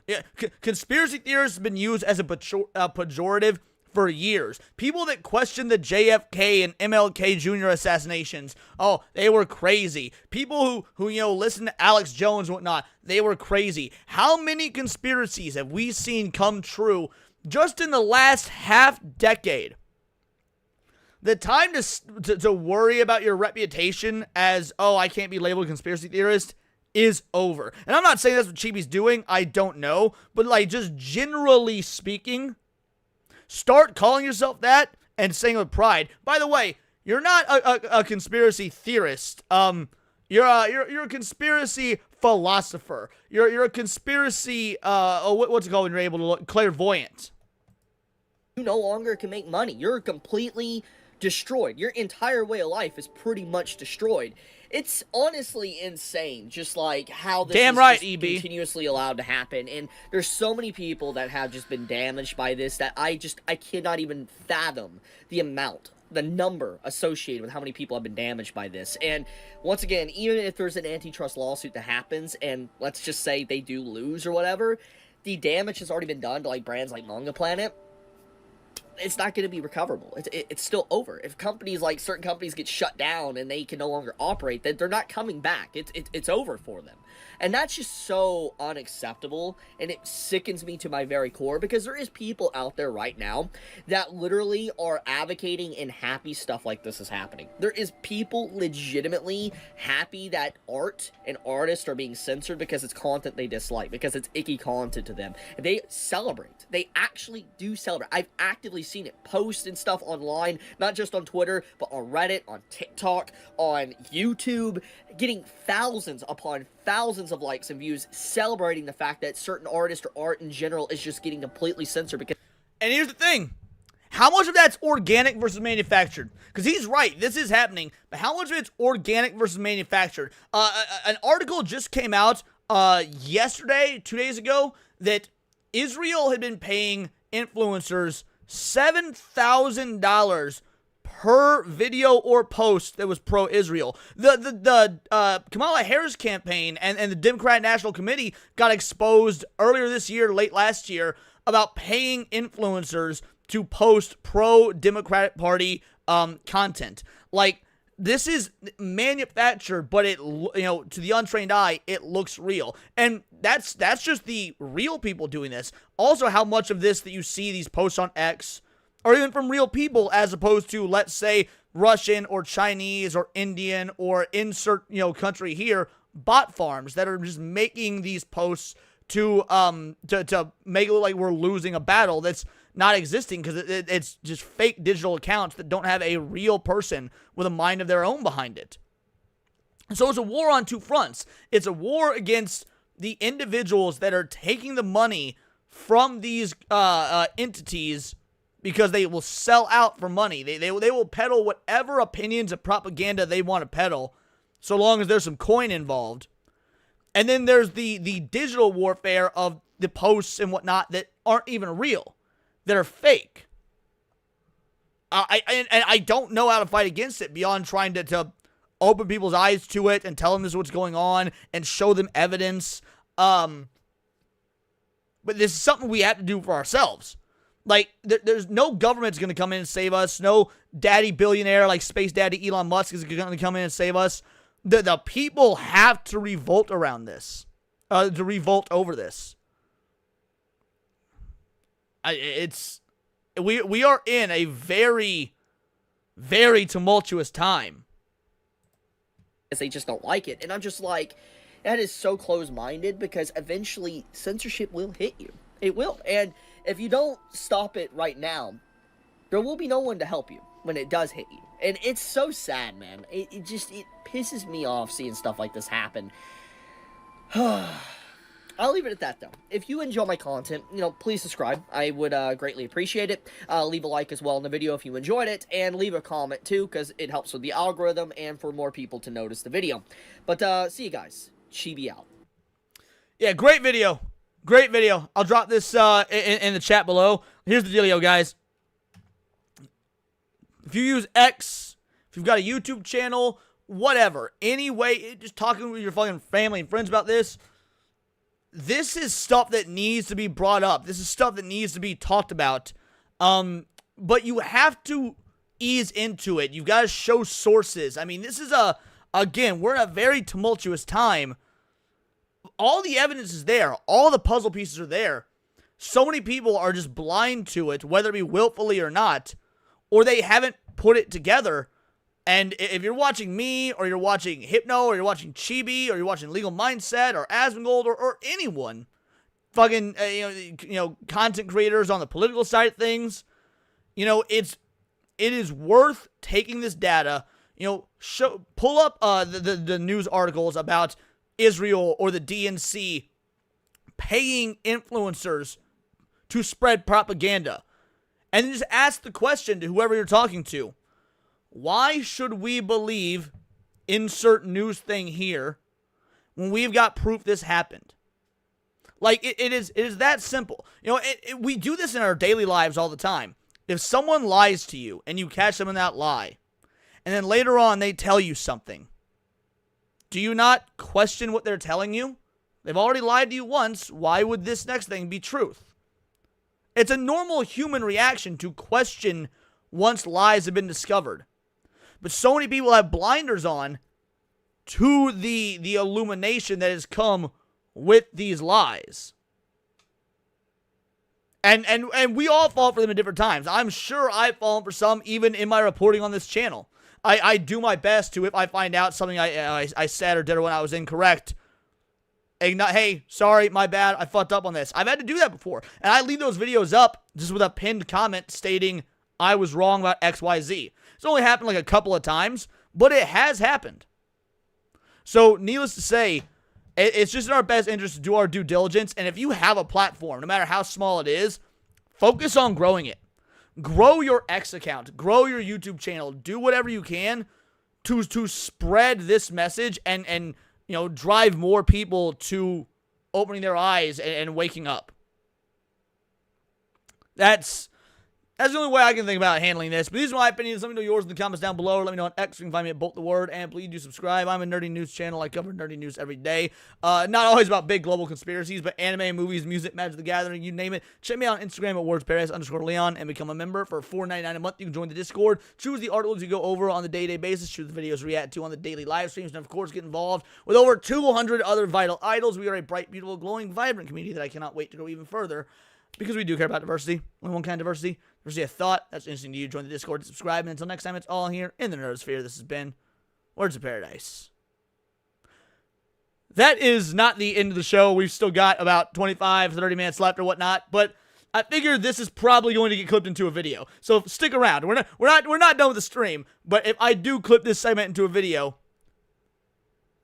Yeah, conspiracy theorists have been used as a pejorative for years. People that question the JFK and MLK Jr. assassinations, oh, they were crazy. People who listen to Alex Jones and whatnot, they were crazy. How many conspiracies have we seen come true just in the last half decade? The time to worry about your reputation as, oh, I can't be labeled a conspiracy theorist is over. And I'm not saying that's what Chibi's doing. I don't know. But, like, just generally speaking, start calling yourself that and saying with pride. By the way, you're not a conspiracy theorist. You're a conspiracy philosopher. You're a conspiracy, what's it called when you're able to look? Clairvoyant. You no longer can make money. You're completely destroyed. Your entire way of life is pretty much destroyed. It's honestly insane, just like how this is right, just continuously allowed to happen. And there's so many people that have just been damaged by this that I cannot even fathom the amount, the number associated with how many people have been damaged by this. And once again, even if there's an antitrust lawsuit that happens, and let's just say they do lose or whatever, the damage has already been done to like brands like Manga Planet. It's not going to be recoverable. It's still over. If certain companies get shut down and they can no longer operate, then they're not coming back. It's over for them. And that's just so unacceptable, and it sickens me to my very core, because there is people out there right now that literally are advocating and happy stuff like this is happening. There is people legitimately happy that art and artists are being censored because it's content they dislike, because it's icky content to them. They celebrate. They actually do celebrate. I've actively seen it post and stuff online, not just on Twitter, but on Reddit, on TikTok, on YouTube, getting thousands upon thousands of likes and views, celebrating the fact that certain artists or art in general is just getting completely censored. Because, and here's the thing, how much of that's organic versus manufactured? Because he's right, this is happening, but how much of it's organic versus manufactured? An article just came out yesterday, 2 days ago, that Israel had been paying influencers $7,000 per video or post that was pro-Israel. The Kamala Harris campaign and the Democratic National Committee got exposed earlier this year, late last year, about paying influencers to post pro-Democratic Party content. Like, this is manufactured, but it, to the untrained eye, it looks real. And that's just the real people doing this. Also, how much of this that you see, these posts on X, or even from real people, as opposed to, let's say, Russian or Chinese or Indian or insert, country here, bot farms that are just making these posts to make it look like we're losing a battle that's not existing, because it's just fake digital accounts that don't have a real person with a mind of their own behind it. So it's a war on two fronts. It's a war against the individuals that are taking the money from these entities, because they will sell out for money. They will peddle whatever opinions and propaganda they want to peddle, so long as there's some coin involved. And then there's the digital warfare of the posts and whatnot that aren't even real, that are fake. I don't know how to fight against it beyond trying to open people's eyes to it and tell them this is what's going on and show them evidence. But this is something we have to do for ourselves. Like, there's no government's going to come in and save us. No daddy billionaire like Space Daddy Elon Musk is going to come in and save us. The people have to revolt around this. To revolt over this. We are in a very, very tumultuous time. They just don't like it. And I'm just like, that is so close-minded, because eventually censorship will hit you. It will. And if you don't stop it right now, there will be no one to help you when it does hit you. And it's so sad, man. It pisses me off seeing stuff like this happen. I'll leave it at that, though. If you enjoy my content, please subscribe. I would greatly appreciate it. Leave a like as well in the video if you enjoyed it, and leave a comment, too, because it helps with the algorithm and for more people to notice the video. But, see you guys. Chibi out. Yeah, great video. Great video. I'll drop this in the chat below. Here's the dealio, guys. If you use X, if you've got a YouTube channel, whatever, anyway, just talking with your fucking family and friends about this, this is stuff that needs to be brought up. This is stuff that needs to be talked about. But you have to ease into it. You've got to show sources. I mean, this is again, we're in a very tumultuous time. All the evidence is there. All the puzzle pieces are there. So many people are just blind to it, whether it be willfully or not, or they haven't put it together. And if you're watching me, or you're watching Hypno, or you're watching Chibi, or you're watching Legal Mindset, or Asmongold, or anyone, fucking, content creators on the political side of things, it is worth taking this data, pull up the news articles about Israel or the DNC paying influencers to spread propaganda, and just ask the question to whoever you're talking to. Why should we believe insert news thing here when we've got proof this happened? Like, it is that simple. We do this in our daily lives all the time. If someone lies to you and you catch them in that lie, and then later on they tell you something, do you not question what they're telling you? They've already lied to you once. Why would this next thing be truth? It's a normal human reaction to question once lies have been discovered. But so many people have blinders on to the illumination that has come with these lies. And we all fall for them at different times. I'm sure I've fallen for some even in my reporting on this channel. I do my best to, if I find out something I said or did or when I was incorrect, hey, sorry, my bad, I fucked up on this. I've had to do that before. And I leave those videos up just with a pinned comment stating I was wrong about XYZ. It's only happened like a couple of times, but it has happened. So, needless to say, it's just in our best interest to do our due diligence. And if you have a platform, no matter how small it is, focus on growing it. Grow your X account. Grow your YouTube channel. Do whatever you can to spread this message and drive more people to opening their eyes and waking up. That's the only way I can think about handling this. But these are my opinions. Let me know yours in the comments down below. Let me know on X. You can find me at Bolt the Word. And please do subscribe. I'm a nerdy news channel. I cover nerdy news every day. Not always about big global conspiracies, but anime, movies, music, Magic the Gathering, you name it. Check me out on Instagram at wordsparadise_Leon and become a member for $4.99 a month. You can join the Discord. Choose the articles you go over on the day-to-day basis. Choose the videos react to on the daily live streams. And, of course, get involved with over 200 other vital idols. We are a bright, beautiful, glowing, vibrant community that I cannot wait to grow even further. Because we do care about diversity. Only one kind of diversity. Diversity of thought. That's interesting to you. Join the Discord and subscribe. And until next time, it's all here in the Nerdosphere. This has been Words of Paradise. That is not the end of the show. We've still got about 25, 30 minutes left or whatnot. But I figure this is probably going to get clipped into a video. So stick around. We're not done with the stream. But if I do clip this segment into a video,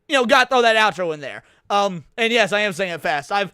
gotta throw that outro in there. And yes, I am saying it fast. I've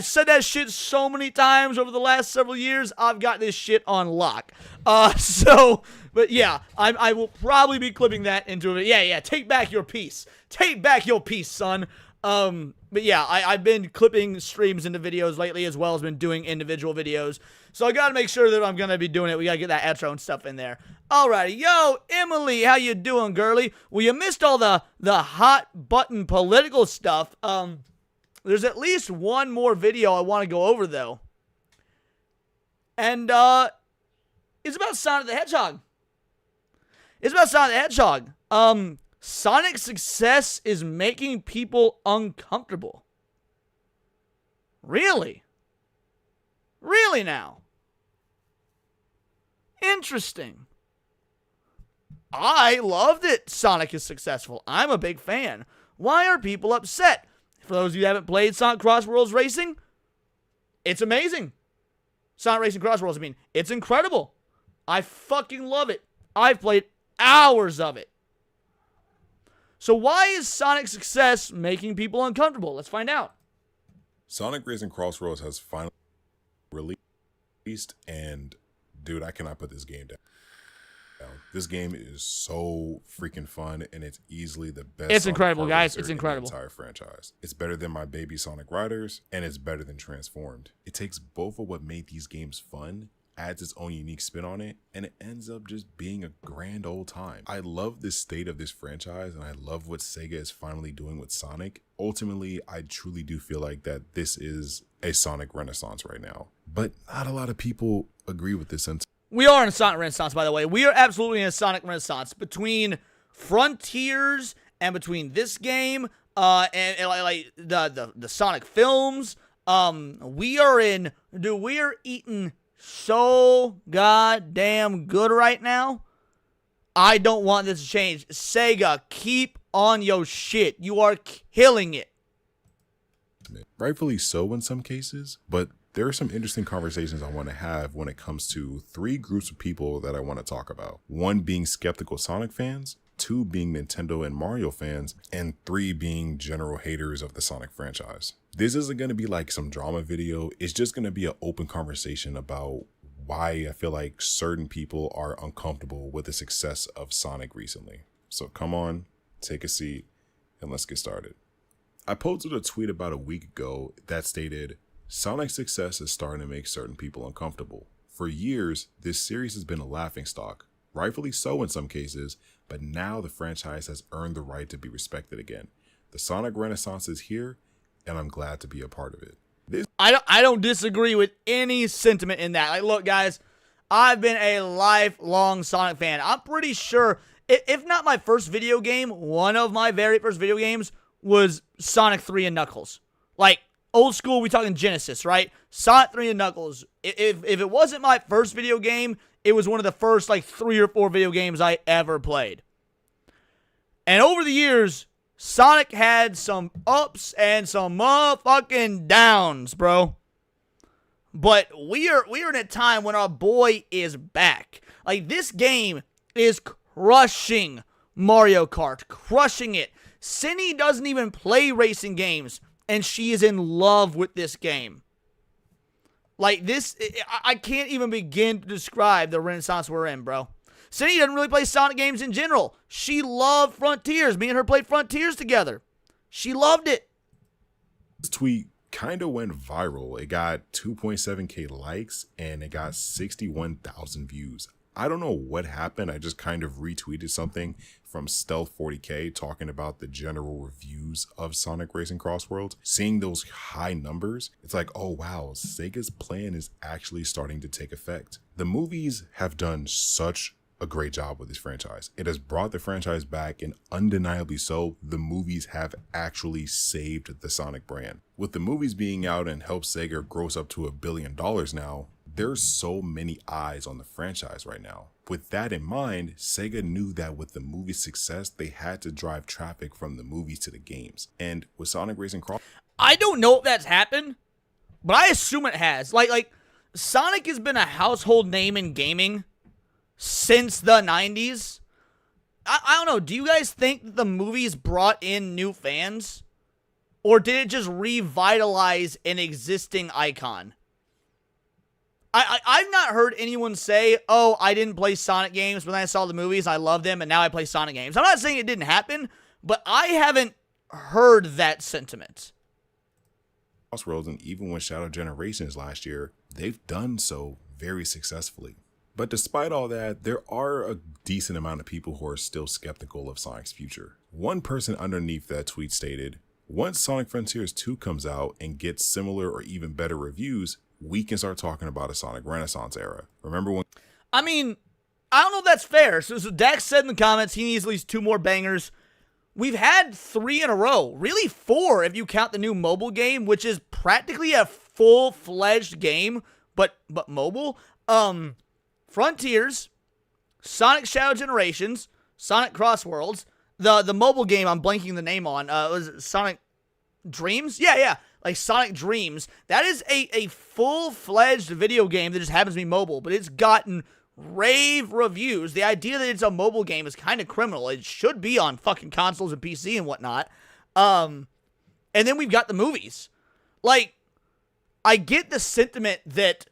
said that shit so many times over the last several years. I've got this shit on lock. But yeah, I will probably be clipping that into it. Yeah, take back your piece. Take back your piece, son. But yeah, I've been clipping streams into videos lately as well as been doing individual videos. So I gotta make sure that I'm gonna be doing it. We gotta get that outro and stuff in there. Alrighty, yo, Emily, how you doing, girly? Well, you missed all the hot button political stuff. There's at least one more video I want to go over, though. And it's about Sonic the Hedgehog. It's about Sonic the Hedgehog. Sonic's success is making people uncomfortable. Really? Really now? Interesting. I loved it. Sonic is successful. I'm a big fan. Why are people upset? For those of you who haven't played Sonic Cross Worlds Racing, it's amazing. Sonic Racing Cross Worlds, it's incredible. I fucking love it. I've played hours of it. So why is Sonic's success making people uncomfortable? Let's find out. Sonic Racing Cross Worlds has finally released, and dude, I cannot put this game down. This game is so freaking fun, and it's easily the best. It's incredible, guys. It's incredible. In the entire franchise. It's better than my baby Sonic Riders, and it's better than Transformed. It takes both of what made these games fun, adds its own unique spin on it, and it ends up just being a grand old time. I love the state of this franchise, and I love what Sega is finally doing with Sonic. Ultimately, I truly do feel like that this is a Sonic renaissance right now. But not a lot of people agree with this sentiment. We are in a Sonic Renaissance, by the way. We are absolutely in a Sonic Renaissance between Frontiers and between this game and like the Sonic films. We are eating so goddamn good right now. I don't want this to change. Sega, keep on your shit. You are killing it. Rightfully so in some cases, but there are some interesting conversations I want to have when it comes to three groups of people that I want to talk about. One being skeptical Sonic fans, two being Nintendo and Mario fans, and three being general haters of the Sonic franchise. This isn't going to be like some drama video. It's just going to be an open conversation about why I feel like certain people are uncomfortable with the success of Sonic recently. So come on, take a seat, and let's get started. I posted a tweet about a week ago that stated, Sonic's success is starting to make certain people uncomfortable. For years, this series has been a laughingstock, rightfully so in some cases, but now the franchise has earned the right to be respected again. The Sonic Renaissance is here, and I'm glad to be a part of it. I don't disagree with any sentiment in that. Like, look, guys, I've been a lifelong Sonic fan. I'm pretty sure, if not my first video game, one of my very first video games was Sonic 3 and Knuckles. Like, old school, we talking Genesis, right? Sonic 3 and Knuckles. If it wasn't my first video game, it was one of the first, like, 3 or 4 video games I ever played. And over the years, Sonic had some ups and some motherfucking downs, bro. But we are in a time when our boy is back. Like, this game is crushing Mario Kart. Crushing it. Cindy doesn't even play racing games, and she is in love with this game. Like, this, I can't even begin to describe the renaissance we're in, bro. Cindy doesn't really play Sonic games in general. She loved Frontiers. Me and her played Frontiers together. She loved it. This tweet kind of went viral. It got 2.7k likes, and it got 61,000 views. I don't know what happened. I just kind of retweeted something from Stealth40k talking about the general reviews of Sonic Racing Cross Worlds. Seeing those high numbers, it's like, oh wow, Sega's plan is actually starting to take effect. The movies have done such a great job with this franchise. It has brought the franchise back, and undeniably so, the movies have actually saved the Sonic brand. With the movies being out and helped Sega gross up to $1 billion now, there's so many eyes on the franchise right now. With that in mind, Sega knew that with the movie's success, they had to drive traffic from the movies to the games. And with Sonic Racing Cross, I don't know if that's happened, but I assume it has. Like Sonic has been a household name in gaming since the 90s. I don't know. Do you guys think that the movies brought in new fans? Or did it just revitalize an existing icon? I've not heard anyone say, oh, I didn't play Sonic games, but then I saw the movies, I loved them, and now I play Sonic games. I'm not saying it didn't happen, but I haven't heard that sentiment. Crossroads, and even with Shadow Generations last year, they've done so very successfully. But despite all that, there are a decent amount of people who are still skeptical of Sonic's future. One person underneath that tweet stated, once Sonic Frontiers 2 comes out and gets similar or even better reviews, we can start talking about a Sonic Renaissance era. Remember when? I mean, I don't know if that's fair. So Dax said in the comments he needs at least 2 more bangers. We've had 3 in a row. Really 4 if you count the new mobile game, which is practically a full-fledged game, but mobile. Frontiers, Sonic Shadow Generations, Sonic Cross Worlds. The mobile game I'm blanking the name on. Was it Sonic Dreams? Yeah. Like Sonic Dreams. That is a full-fledged video game that just happens to be mobile, but it's gotten rave reviews. The idea that it's a mobile game is kind of criminal. It should be on fucking consoles and PC and whatnot. And then we've got the movies. Like, I get the sentiment that,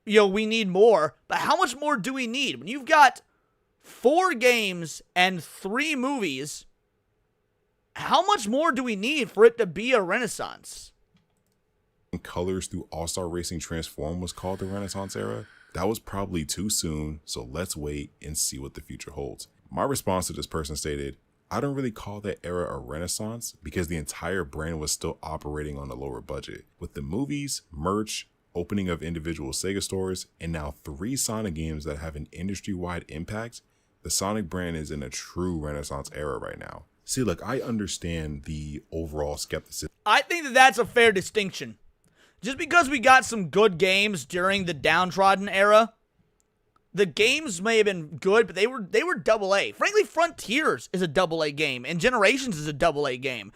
we need more, but how much more do we need? When you've got 4 games and 3 movies, how much more do we need for it to be a renaissance? Colors through All-Star Racing Transform was called the Renaissance era. That was probably too soon, so let's wait and see what the future holds. My response to this person stated, I don't really call that era a renaissance because the entire brand was still operating on a lower budget. With the movies, merch, opening of individual Sega stores, and now 3 Sonic games that have an industry-wide impact, the Sonic brand is in a true renaissance era right now. See, look, I understand the overall skepticism. I think that that's a fair distinction. Just because we got some good games during the downtrodden era, the games may have been good, but they were AA. Frankly, Frontiers is a AA game, and Generations is a AA game.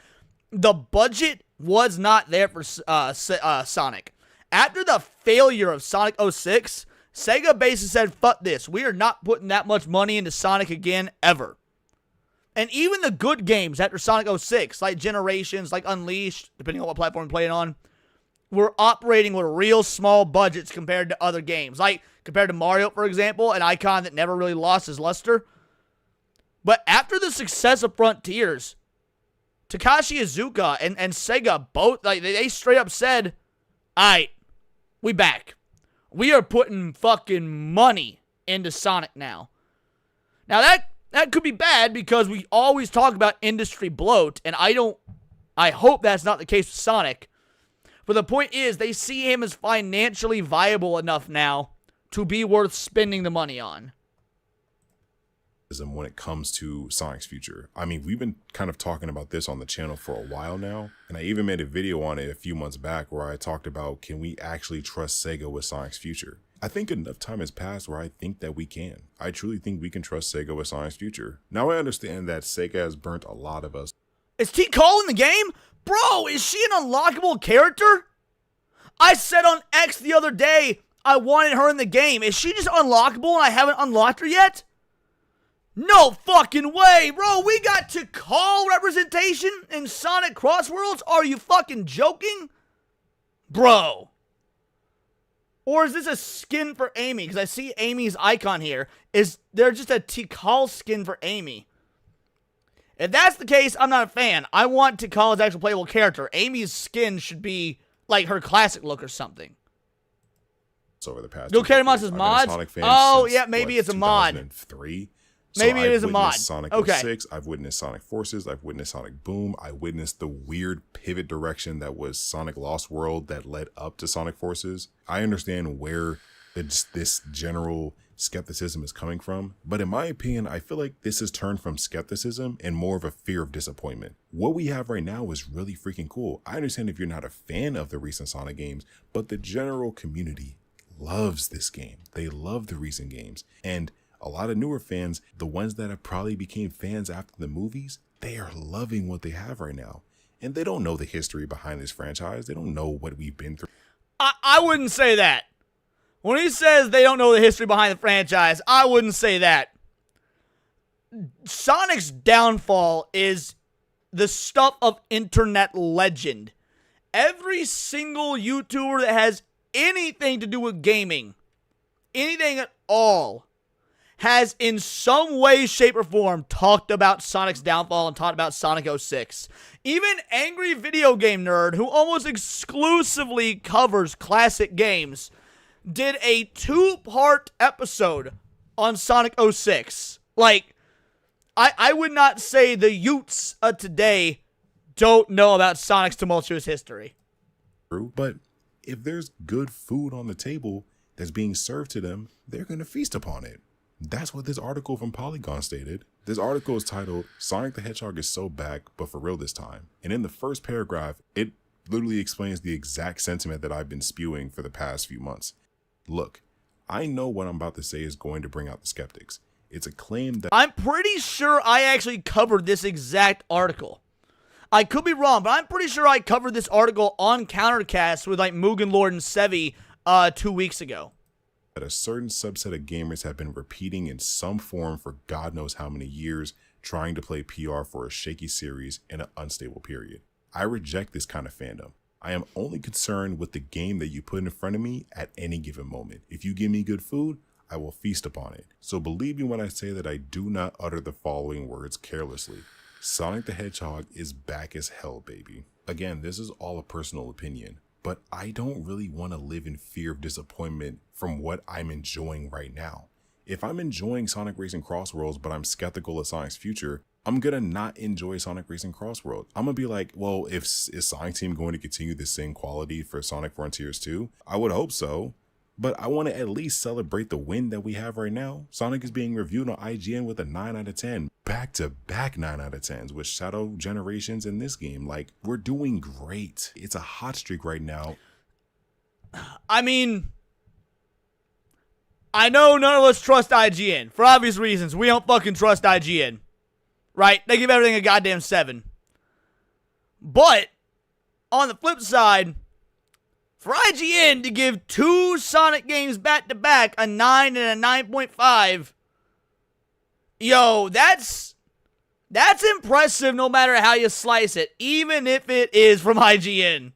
The budget was not there for Sonic. After the failure of Sonic 06, Sega basically said, fuck this. We are not putting that much money into Sonic again, ever. And even the good games after Sonic 06, like Generations, like Unleashed, depending on what platform you're playing on, were operating with real small budgets compared to other games. Like, compared to Mario, for example, an icon that never really lost his luster. But after the success of Frontiers, Takashi Iizuka and Sega both, like, they straight up said, alright, we back. We are putting fucking money into Sonic now. Now, that could be bad because we always talk about industry bloat, and I hope that's not the case with Sonic. But the point is, they see him as financially viable enough now to be worth spending the money on. When it comes to Sonic's future. I mean, we've been kind of talking about this on the channel for a while now, and I even made a video on it a few months back where I talked about, can we actually trust Sega with Sonic's future? I think enough time has passed where I think that we can. I truly think we can trust Sega with Sonic's future. Now I understand that Sega has burnt a lot of us. Is Tikal in the game? Bro, is she an unlockable character? I said on X the other day I wanted her in the game. Is she just unlockable and I haven't unlocked her yet? No fucking way, bro. We got Tikal representation in Sonic Cross Worlds? Are you fucking joking? Bro. Or is this a skin for Amy? Because I see Amy's icon here. Is there just a Tikal skin for Amy? If that's the case, I'm not a fan. I want Tikal as actual playable character. Amy's skin should be like her classic look or something. Over the past Go carry mods as mods? Oh, yeah, maybe it's a mod. 2003. Maybe it is a mod. Sonic okay. 06, I've witnessed Sonic Forces, I've witnessed Sonic Boom, I witnessed the weird pivot direction that was Sonic Lost World that led up to Sonic Forces. I understand where this general skepticism is coming from, but in my opinion, I feel like this has turned from skepticism and more of a fear of disappointment. What we have right now is really freaking cool. I understand if you're not a fan of the recent Sonic games, but the general community loves this game. They love the recent games, and a lot of newer fans, the ones that have probably became fans after the movies, they are loving what they have right now. And they don't know the history behind this franchise. They don't know what we've been through. I wouldn't say that. When he says they don't know the history behind the franchise, I wouldn't say that. Sonic's downfall is the stuff of internet legend. Every single YouTuber that has anything to do with gaming, anything at all, has in some way, shape, or form talked about Sonic's downfall and talked about Sonic 06. Even Angry Video Game Nerd, who almost exclusively covers classic games, did a 2-part episode on Sonic 06. Like, I would not say the youths of today don't know about Sonic's tumultuous history. But if there's good food on the table that's being served to them, they're going to feast upon it. That's what this article from Polygon stated. This article is titled, Sonic the Hedgehog is so back, but for real this time. And in the first paragraph, it literally explains the exact sentiment that I've been spewing for the past few months. Look, I know what I'm about to say is going to bring out the skeptics. It's a claim that... I'm pretty sure I actually covered this exact article. I could be wrong, but I'm pretty sure I covered this article on Countercast with like Mugen Lord and Sevi 2 weeks ago. That a certain subset of gamers have been repeating in some form for God knows how many years, trying to play PR for a shaky series in an unstable period. I reject this kind of fandom. I am only concerned with the game that you put in front of me at any given moment. If you give me good food, I will feast upon it. So believe me when I say that I do not utter the following words carelessly. Sonic the Hedgehog is back as hell, baby. Again, this is all a personal opinion, but I don't really want to live in fear of disappointment from what I'm enjoying right now. If I'm enjoying Sonic Racing Crossworlds, but I'm skeptical of Sonic's future, I'm gonna not enjoy Sonic Racing Crossworld. I'm gonna be like, well, is Sonic Team going to continue the same quality for Sonic Frontiers 2? I would hope so, but I want to at least celebrate the win that we have right now. Sonic is being reviewed on IGN with a 9 out of 10, back-to-back 9 out of 10s with Shadow Generations in this game. Like, we're doing great. It's a hot streak right now. I mean, I know none of us trust IGN. For obvious reasons, we don't fucking trust IGN. Right? They give everything a goddamn 7. But, on the flip side, for IGN to give 2 Sonic games back-to-back a 9 and a 9.5, yo, that's impressive no matter how you slice it, even if it is from IGN.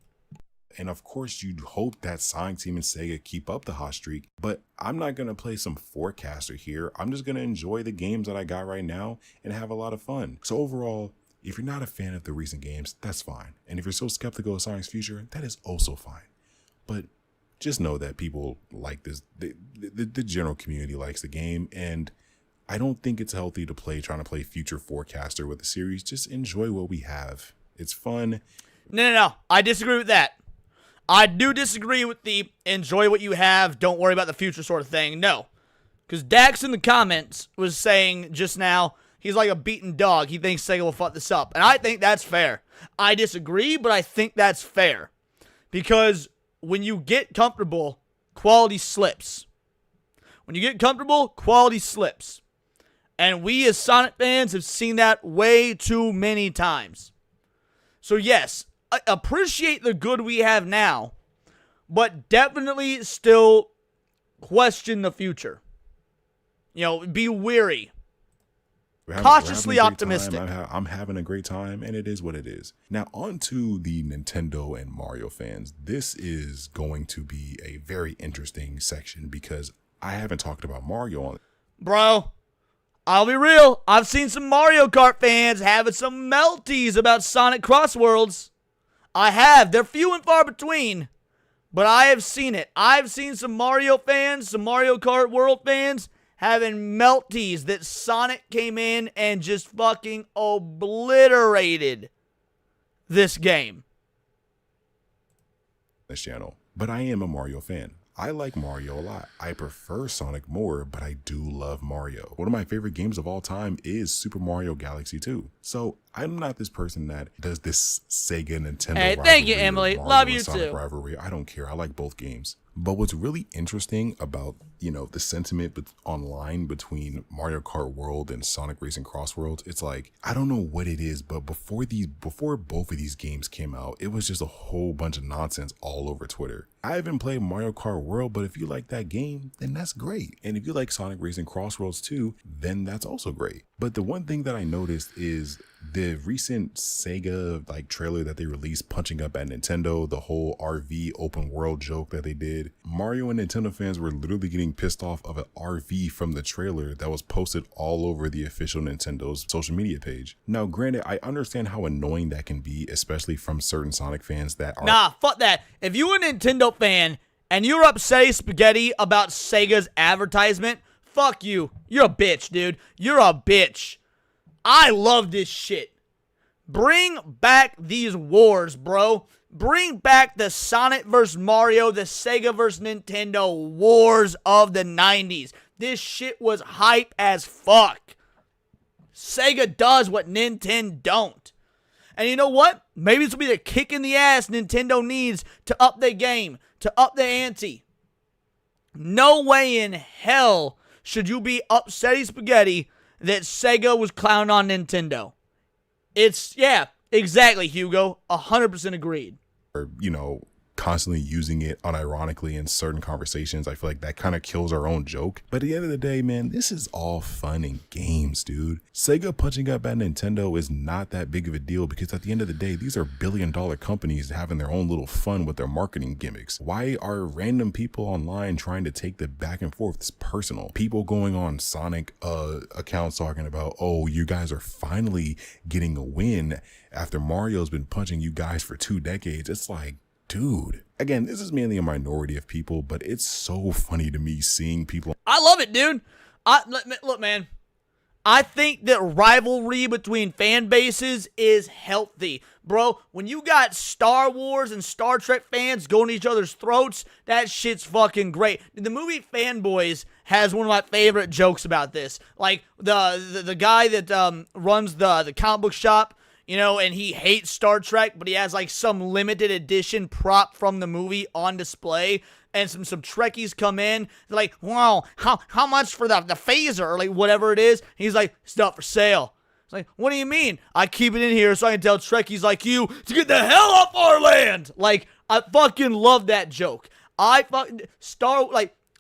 And of course, you'd hope that Sonic Team and Sega keep up the hot streak, but I'm not going to play some forecaster here. I'm just going to enjoy the games that I got right now and have a lot of fun. So overall, if you're not a fan of the recent games, that's fine. And if you're so skeptical of Sonic's future, that is also fine. But just know that people like this, the general community likes the game, and I don't think it's healthy to trying to play future forecaster with the series. Just enjoy what we have. It's fun. No. I disagree with that. I do disagree with the enjoy what you have, don't worry about the future sort of thing. No. Because Dax in the comments was saying just now, he's like a beaten dog. He thinks Sega will fuck this up. And I think that's fair. I disagree, but I think that's fair. Because when you get comfortable, quality slips. When you get comfortable, quality slips. And we as Sonic fans have seen that way too many times. So yes, appreciate the good we have now, but definitely still question the future. You know, be weary. Cautiously optimistic. I'm having a great time, and it is what it is. Now, on to the Nintendo and Mario fans. This is going to be a very interesting section because I haven't talked about Mario on it. Bro, I'll be real. I've seen some Mario Kart fans having some melties about Sonic Crossworlds. I have. They're few and far between, but I have seen it. I've seen some Mario fans, some Mario Kart World fans having melties that Sonic came in and just fucking obliterated this game. This channel, but I am a Mario fan. I like Mario a lot. I prefer Sonic more, but I do love Mario. One of my favorite games of all time is Super Mario Galaxy 2. So I'm not this person that does this Sega Nintendo Hey, rivalry thank you, Emily. Mario Love you and Sonic too. rivalry. I don't care. I like both games. But what's really interesting about, the sentiment online between Mario Kart World and Sonic Racing Crossworlds, it's like, I don't know what it is, but before both of these games came out, it was just a whole bunch of nonsense all over Twitter. I haven't played Mario Kart World, but if you like that game, then that's great. And if you like Sonic Racing Crossworlds too, then that's also great. But the one thing that I noticed is the recent Sega trailer that they released punching up at Nintendo, the whole RV open world joke that they did. Mario and Nintendo fans were literally getting pissed off of an RV from the trailer that was posted all over the official Nintendo's social media page. Now, granted, I understand how annoying that can be, especially from certain Sonic fans that are— Nah, fuck that. If you're a Nintendo fan and you're upset spaghetti about Sega's advertisement, fuck you. You're a bitch, dude. You're a bitch. I love this shit. Bring back these wars, bro. Bring back the Sonic vs. Mario, the Sega vs. Nintendo wars of the 90s. This shit was hype as fuck. Sega does what Nintendo don't. And you know what? Maybe this will be the kick in the ass Nintendo needs to up their game, to up the ante. No way in hell should you be upsetting spaghetti that Sega was clowning on Nintendo. Yeah, exactly, Hugo. 100% agreed. Or, constantly using it unironically in certain conversations. I feel like that kind of kills our own joke. But at the end of the day, man, this is all fun and games, dude. Sega punching up at Nintendo is not that big of a deal because at the end of the day, these are billion-dollar companies having their own little fun with their marketing gimmicks. Why are random people online trying to take the back and forth? It's personal. People going on Sonic accounts talking about, oh, you guys are finally getting a win after Mario's been punching you guys for 2 decades. It's like, dude, again, this is mainly a minority of people, but it's so funny to me seeing people. I love it, dude. Look, man, I think that rivalry between fan bases is healthy. Bro, when you got Star Wars and Star Trek fans going to each other's throats, that shit's fucking great. The movie Fanboys has one of my favorite jokes about this. Like, the guy that runs the comic book shop, and he hates Star Trek, but he has like some limited edition prop from the movie on display, and some Trekkies come in, they're like, wow, how much for the phaser, or like whatever it is? He's like, it's not for sale. It's like, what do you mean? I keep it in here so I can tell Trekkies like you to get the hell off our land. Like, I fucking love that joke.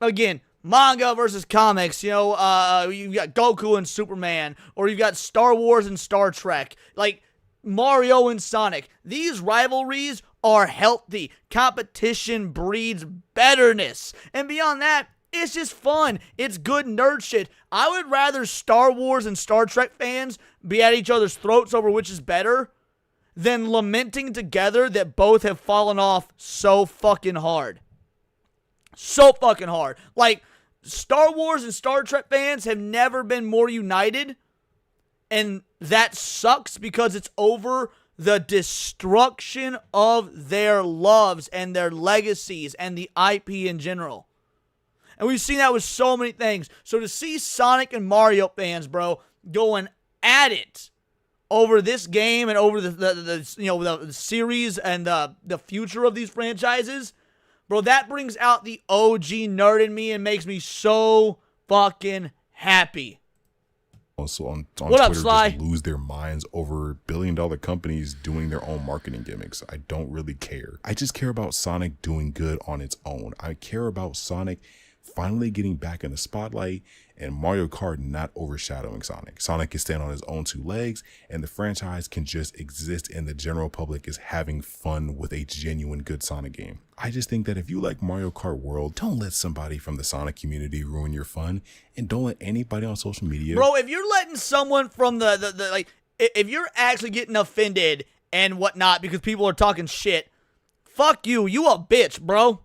Again, manga versus comics, you've got Goku and Superman, or you've got Star Wars and Star Trek, like Mario and Sonic. These rivalries are healthy. Competition breeds betterness. And beyond that, it's just fun. It's good nerd shit. I would rather Star Wars and Star Trek fans be at each other's throats over which is better than lamenting together that both have fallen off so fucking hard. So fucking hard. Like, Star Wars and Star Trek fans have never been more united. And that sucks because it's over the destruction of their loves and their legacies and the IP in general. And we've seen that with so many things. So to see Sonic and Mario fans, bro, going at it over this game and over the series and the future of these franchises, bro, that brings out the OG nerd in me and makes me so fucking happy. Also on what Twitter, up, Sly? just lose their minds over billion-dollar companies doing their own marketing gimmicks. I don't really care. I just care about Sonic doing good on its own. I care about Sonic finally getting back in the spotlight and Mario Kart not overshadowing Sonic. Sonic can stand on his own 2 legs and the franchise can just exist and the general public is having fun with a genuine good Sonic game. I just think that if you like Mario Kart World, don't let somebody from the Sonic community ruin your fun, and don't let anybody on social media. Bro, if you're letting someone from if you're actually getting offended and whatnot because people are talking shit, fuck you. You a bitch, bro.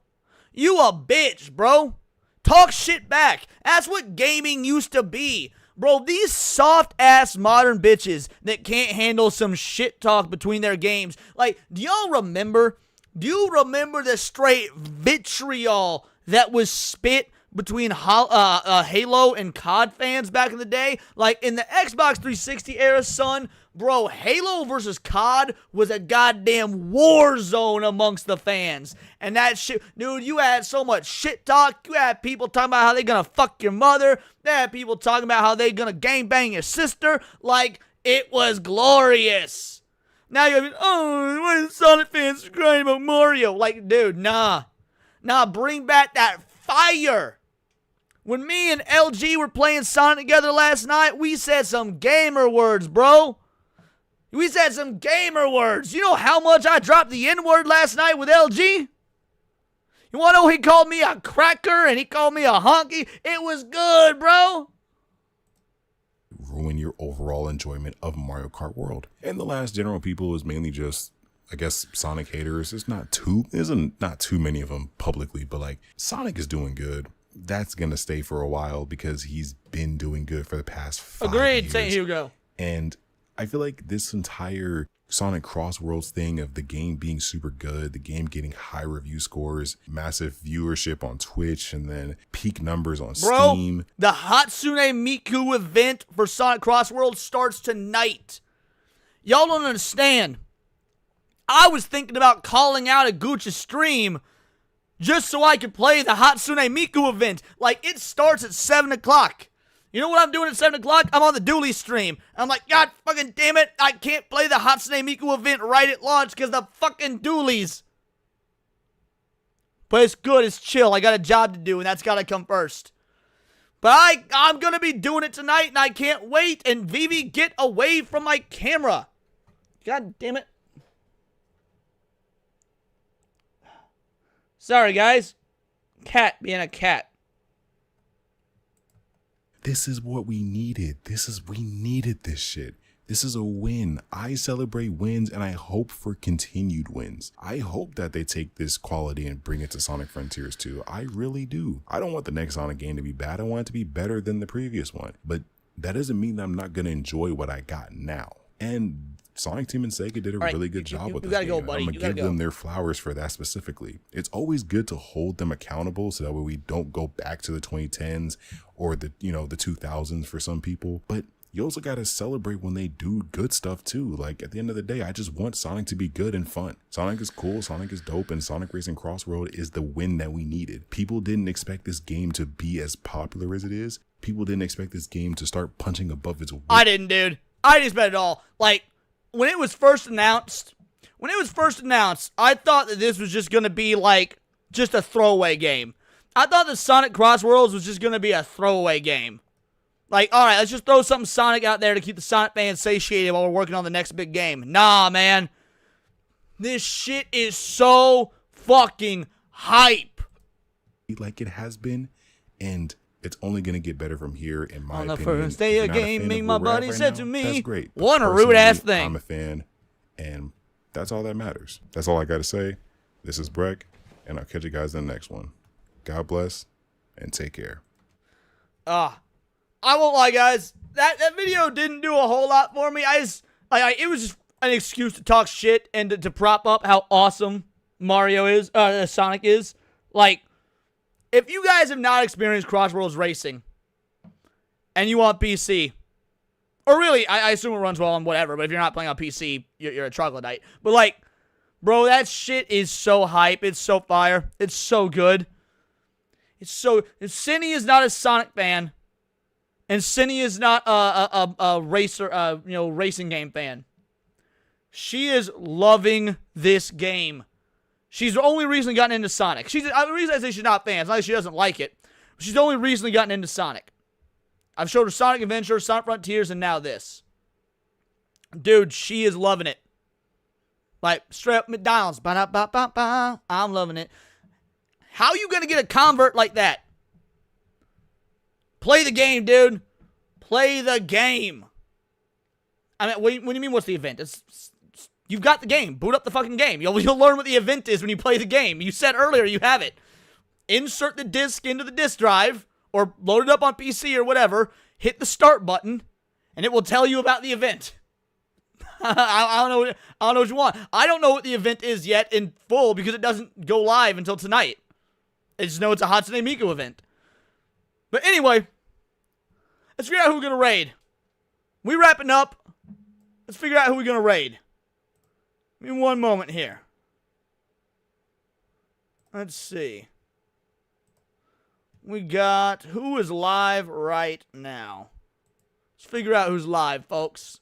You a bitch, bro. Talk shit back. That's what gaming used to be. Bro, these soft-ass modern bitches that can't handle some shit talk between their games. Like, do you remember the straight vitriol that was spit between Halo and COD fans back in the day? Like, in the Xbox 360 era, son, bro, Halo versus COD was a goddamn war zone amongst the fans. And that shit, dude, you had so much shit talk. You had people talking about how they gonna fuck your mother. They had people talking about how they gonna gangbang your sister. Like, it was glorious. Now you're like, oh, why are the Sonic fans crying about Mario? Like, dude, nah. Bring back that fire. When me and LG were playing Sonic together last night, we said some gamer words, bro. We said some gamer words. You know how much I dropped the N-word last night with LG? You want to know he called me a cracker and he called me a honky? It was good, bro. Ruin your overall enjoyment of Mario Kart World. And the last general people is mainly just, I guess, Sonic haters. There's not too many of them publicly, but like, Sonic is doing good. That's gonna stay for a while because he's been doing good for the past 5 years. Agreed, St. Hugo. And I feel like this entire Sonic Crossworlds thing of the game being super good, the game getting high review scores, massive viewership on Twitch, and then peak numbers on Steam. The Hatsune Miku event for Sonic Crossworlds starts tonight. Y'all don't understand. I was thinking about calling out a Gucci stream just so I could play the Hatsune Miku event. Like, it starts at 7 o'clock. You know what I'm doing at 7 o'clock? I'm on the Dooley stream. I'm like, God fucking damn it, I can't play the Hatsune Miku event right at launch because the fucking Dooleys. But it's good, it's chill. I got a job to do, and that's got to come first. But I'm going to be doing it tonight, and I can't wait. And Vivi, get away from my camera. God damn it. Sorry, guys. Cat being a cat. This is what we needed. We needed this shit. This is a win. I celebrate wins and I hope for continued wins. I hope that they take this quality and bring it to Sonic Frontiers 2. I really do. I don't want the next Sonic game to be bad. I want it to be better than the previous one. But that doesn't mean that I'm not going to enjoy what I got now. And Sonic Team and Sega did a really good job with this game. Go, buddy. I'm going to give them their flowers for that specifically. It's always good to hold them accountable so that way we don't go back to the 2010s or the 2000s for some people. But you also got to celebrate when they do good stuff too. Like, at the end of the day, I just want Sonic to be good and fun. Sonic is cool, Sonic is dope, and Sonic Racing Crossroad is the win that we needed. People didn't expect this game to be as popular as it is. People didn't expect this game to start punching above its weight. I didn't, dude. I didn't expect it all. Like, when it was first announced, I thought that this was just going to be, like, just a throwaway game. I thought that Sonic Crossworlds was just going to be a throwaway game. Like, all right, let's just throw something Sonic out there to keep the Sonic fans satiated while we're working on the next big game. Nah, man. This shit is so fucking hype. Like it has been, and it's only going to get better from here, in my opinion. On the first day of gaming, my buddy said to me, that's great. What a rude-ass thing. I'm a fan, and that's all that matters. That's all I got to say. This is Breck, and I'll catch you guys in the next one. God bless, and take care. I won't lie, guys. That video didn't do a whole lot for me. It was just an excuse to talk shit and to prop up how awesome Sonic is. Like, if you guys have not experienced Crossworlds Racing and you want PC, or really, I assume it runs well on whatever, but if you're not playing on PC, you're a troglodyte. But like, bro, that shit is so hype. It's so fire. It's so good. If Cindy is not a Sonic fan, and Cindy is not a racer, racing game fan, she is loving this game. She's only recently gotten into Sonic. The reason I say she's not a fan, it's not that she doesn't like it. She's only recently gotten into Sonic. I've showed her Sonic Adventure, Sonic Frontiers, and now this. Dude, she is loving it. Like, straight up McDonald's. Ba-da-ba-ba-ba. I'm loving it. How are you going to get a convert like that? Play the game, dude. Play the game. I mean, what do you mean, what's the event? You've got the game. Boot up the fucking game. You'll learn what the event is when you play the game. You said earlier you have it. Insert the disc into the disc drive, or load it up on PC or whatever. Hit the start button, and it will tell you about the event. I don't know what you want. I don't know what the event is yet in full because it doesn't go live until tonight. I just know it's a Hatsune Miku event. But anyway, let's figure out who we're going to raid. We wrapping up. Let's figure out who we're going to raid. Give me one moment here. Let's see. We got who is live right now. Let's figure out who's live, folks.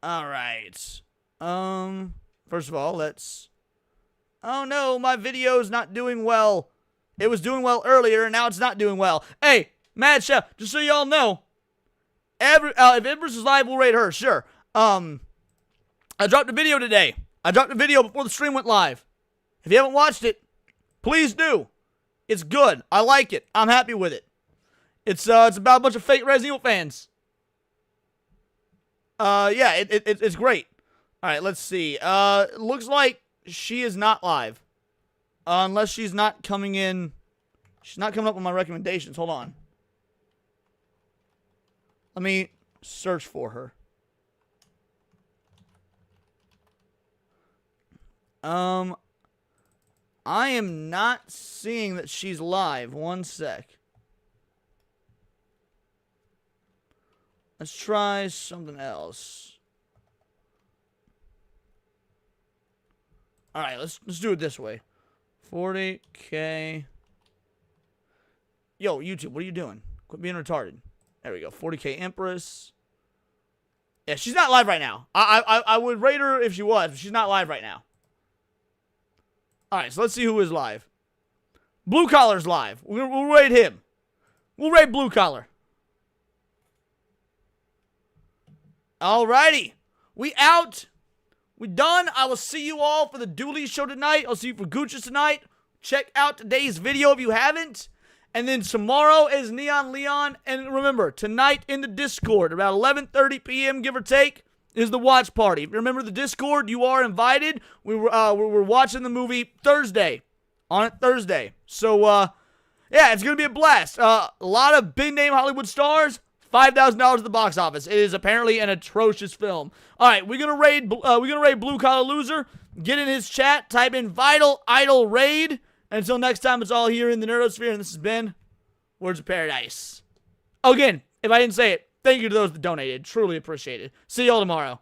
All right. First of all, let's... Oh no, my video's not doing well. It was doing well earlier, and now it's not doing well. Hey, Mad Chef, just so y'all know, if Empress is live, we'll raid her, sure. I dropped a video today. I dropped a video before the stream went live. If you haven't watched it, please do. It's good. I like it. I'm happy with it. It's about a bunch of fake Resident Evil fans. Yeah, it's great. All right, let's see. Looks like she is not live. Unless she's not coming in. She's not coming up with my recommendations. Hold on. Let me search for her. I am not seeing that she's live. One sec. Let's try something else. All right, let's do it this way. 40K. Yo, YouTube, what are you doing? Quit being retarded. There we go. 40K Empress. Yeah, she's not live right now. I would rate her if she was, but she's not live right now. All right, so let's see who is live. Blue Collar's live. We'll rate him. We'll rate Blue Collar. Alrighty. We out. We done. I will see you all for the Dooley show tonight. I'll see you for Gooch's tonight. Check out today's video if you haven't. And then tomorrow is Neon Leon. And remember, tonight in the Discord, about 11:30 p.m., give or take, is the watch party. If you remember the Discord, you are invited. We're watching the movie Thursday. On it Thursday. So, yeah, it's going to be a blast. A lot of big-name Hollywood stars. $5,000 at the box office. It is apparently an atrocious film. All right, we're gonna raid Blue Collar Loser. Get in his chat. Type in Vital Idol Raid. And until next time, it's all here in the Nerdosphere, and this has been Words of Paradise. Again, if I didn't say it, thank you to those that donated. Truly appreciate it. See y'all tomorrow.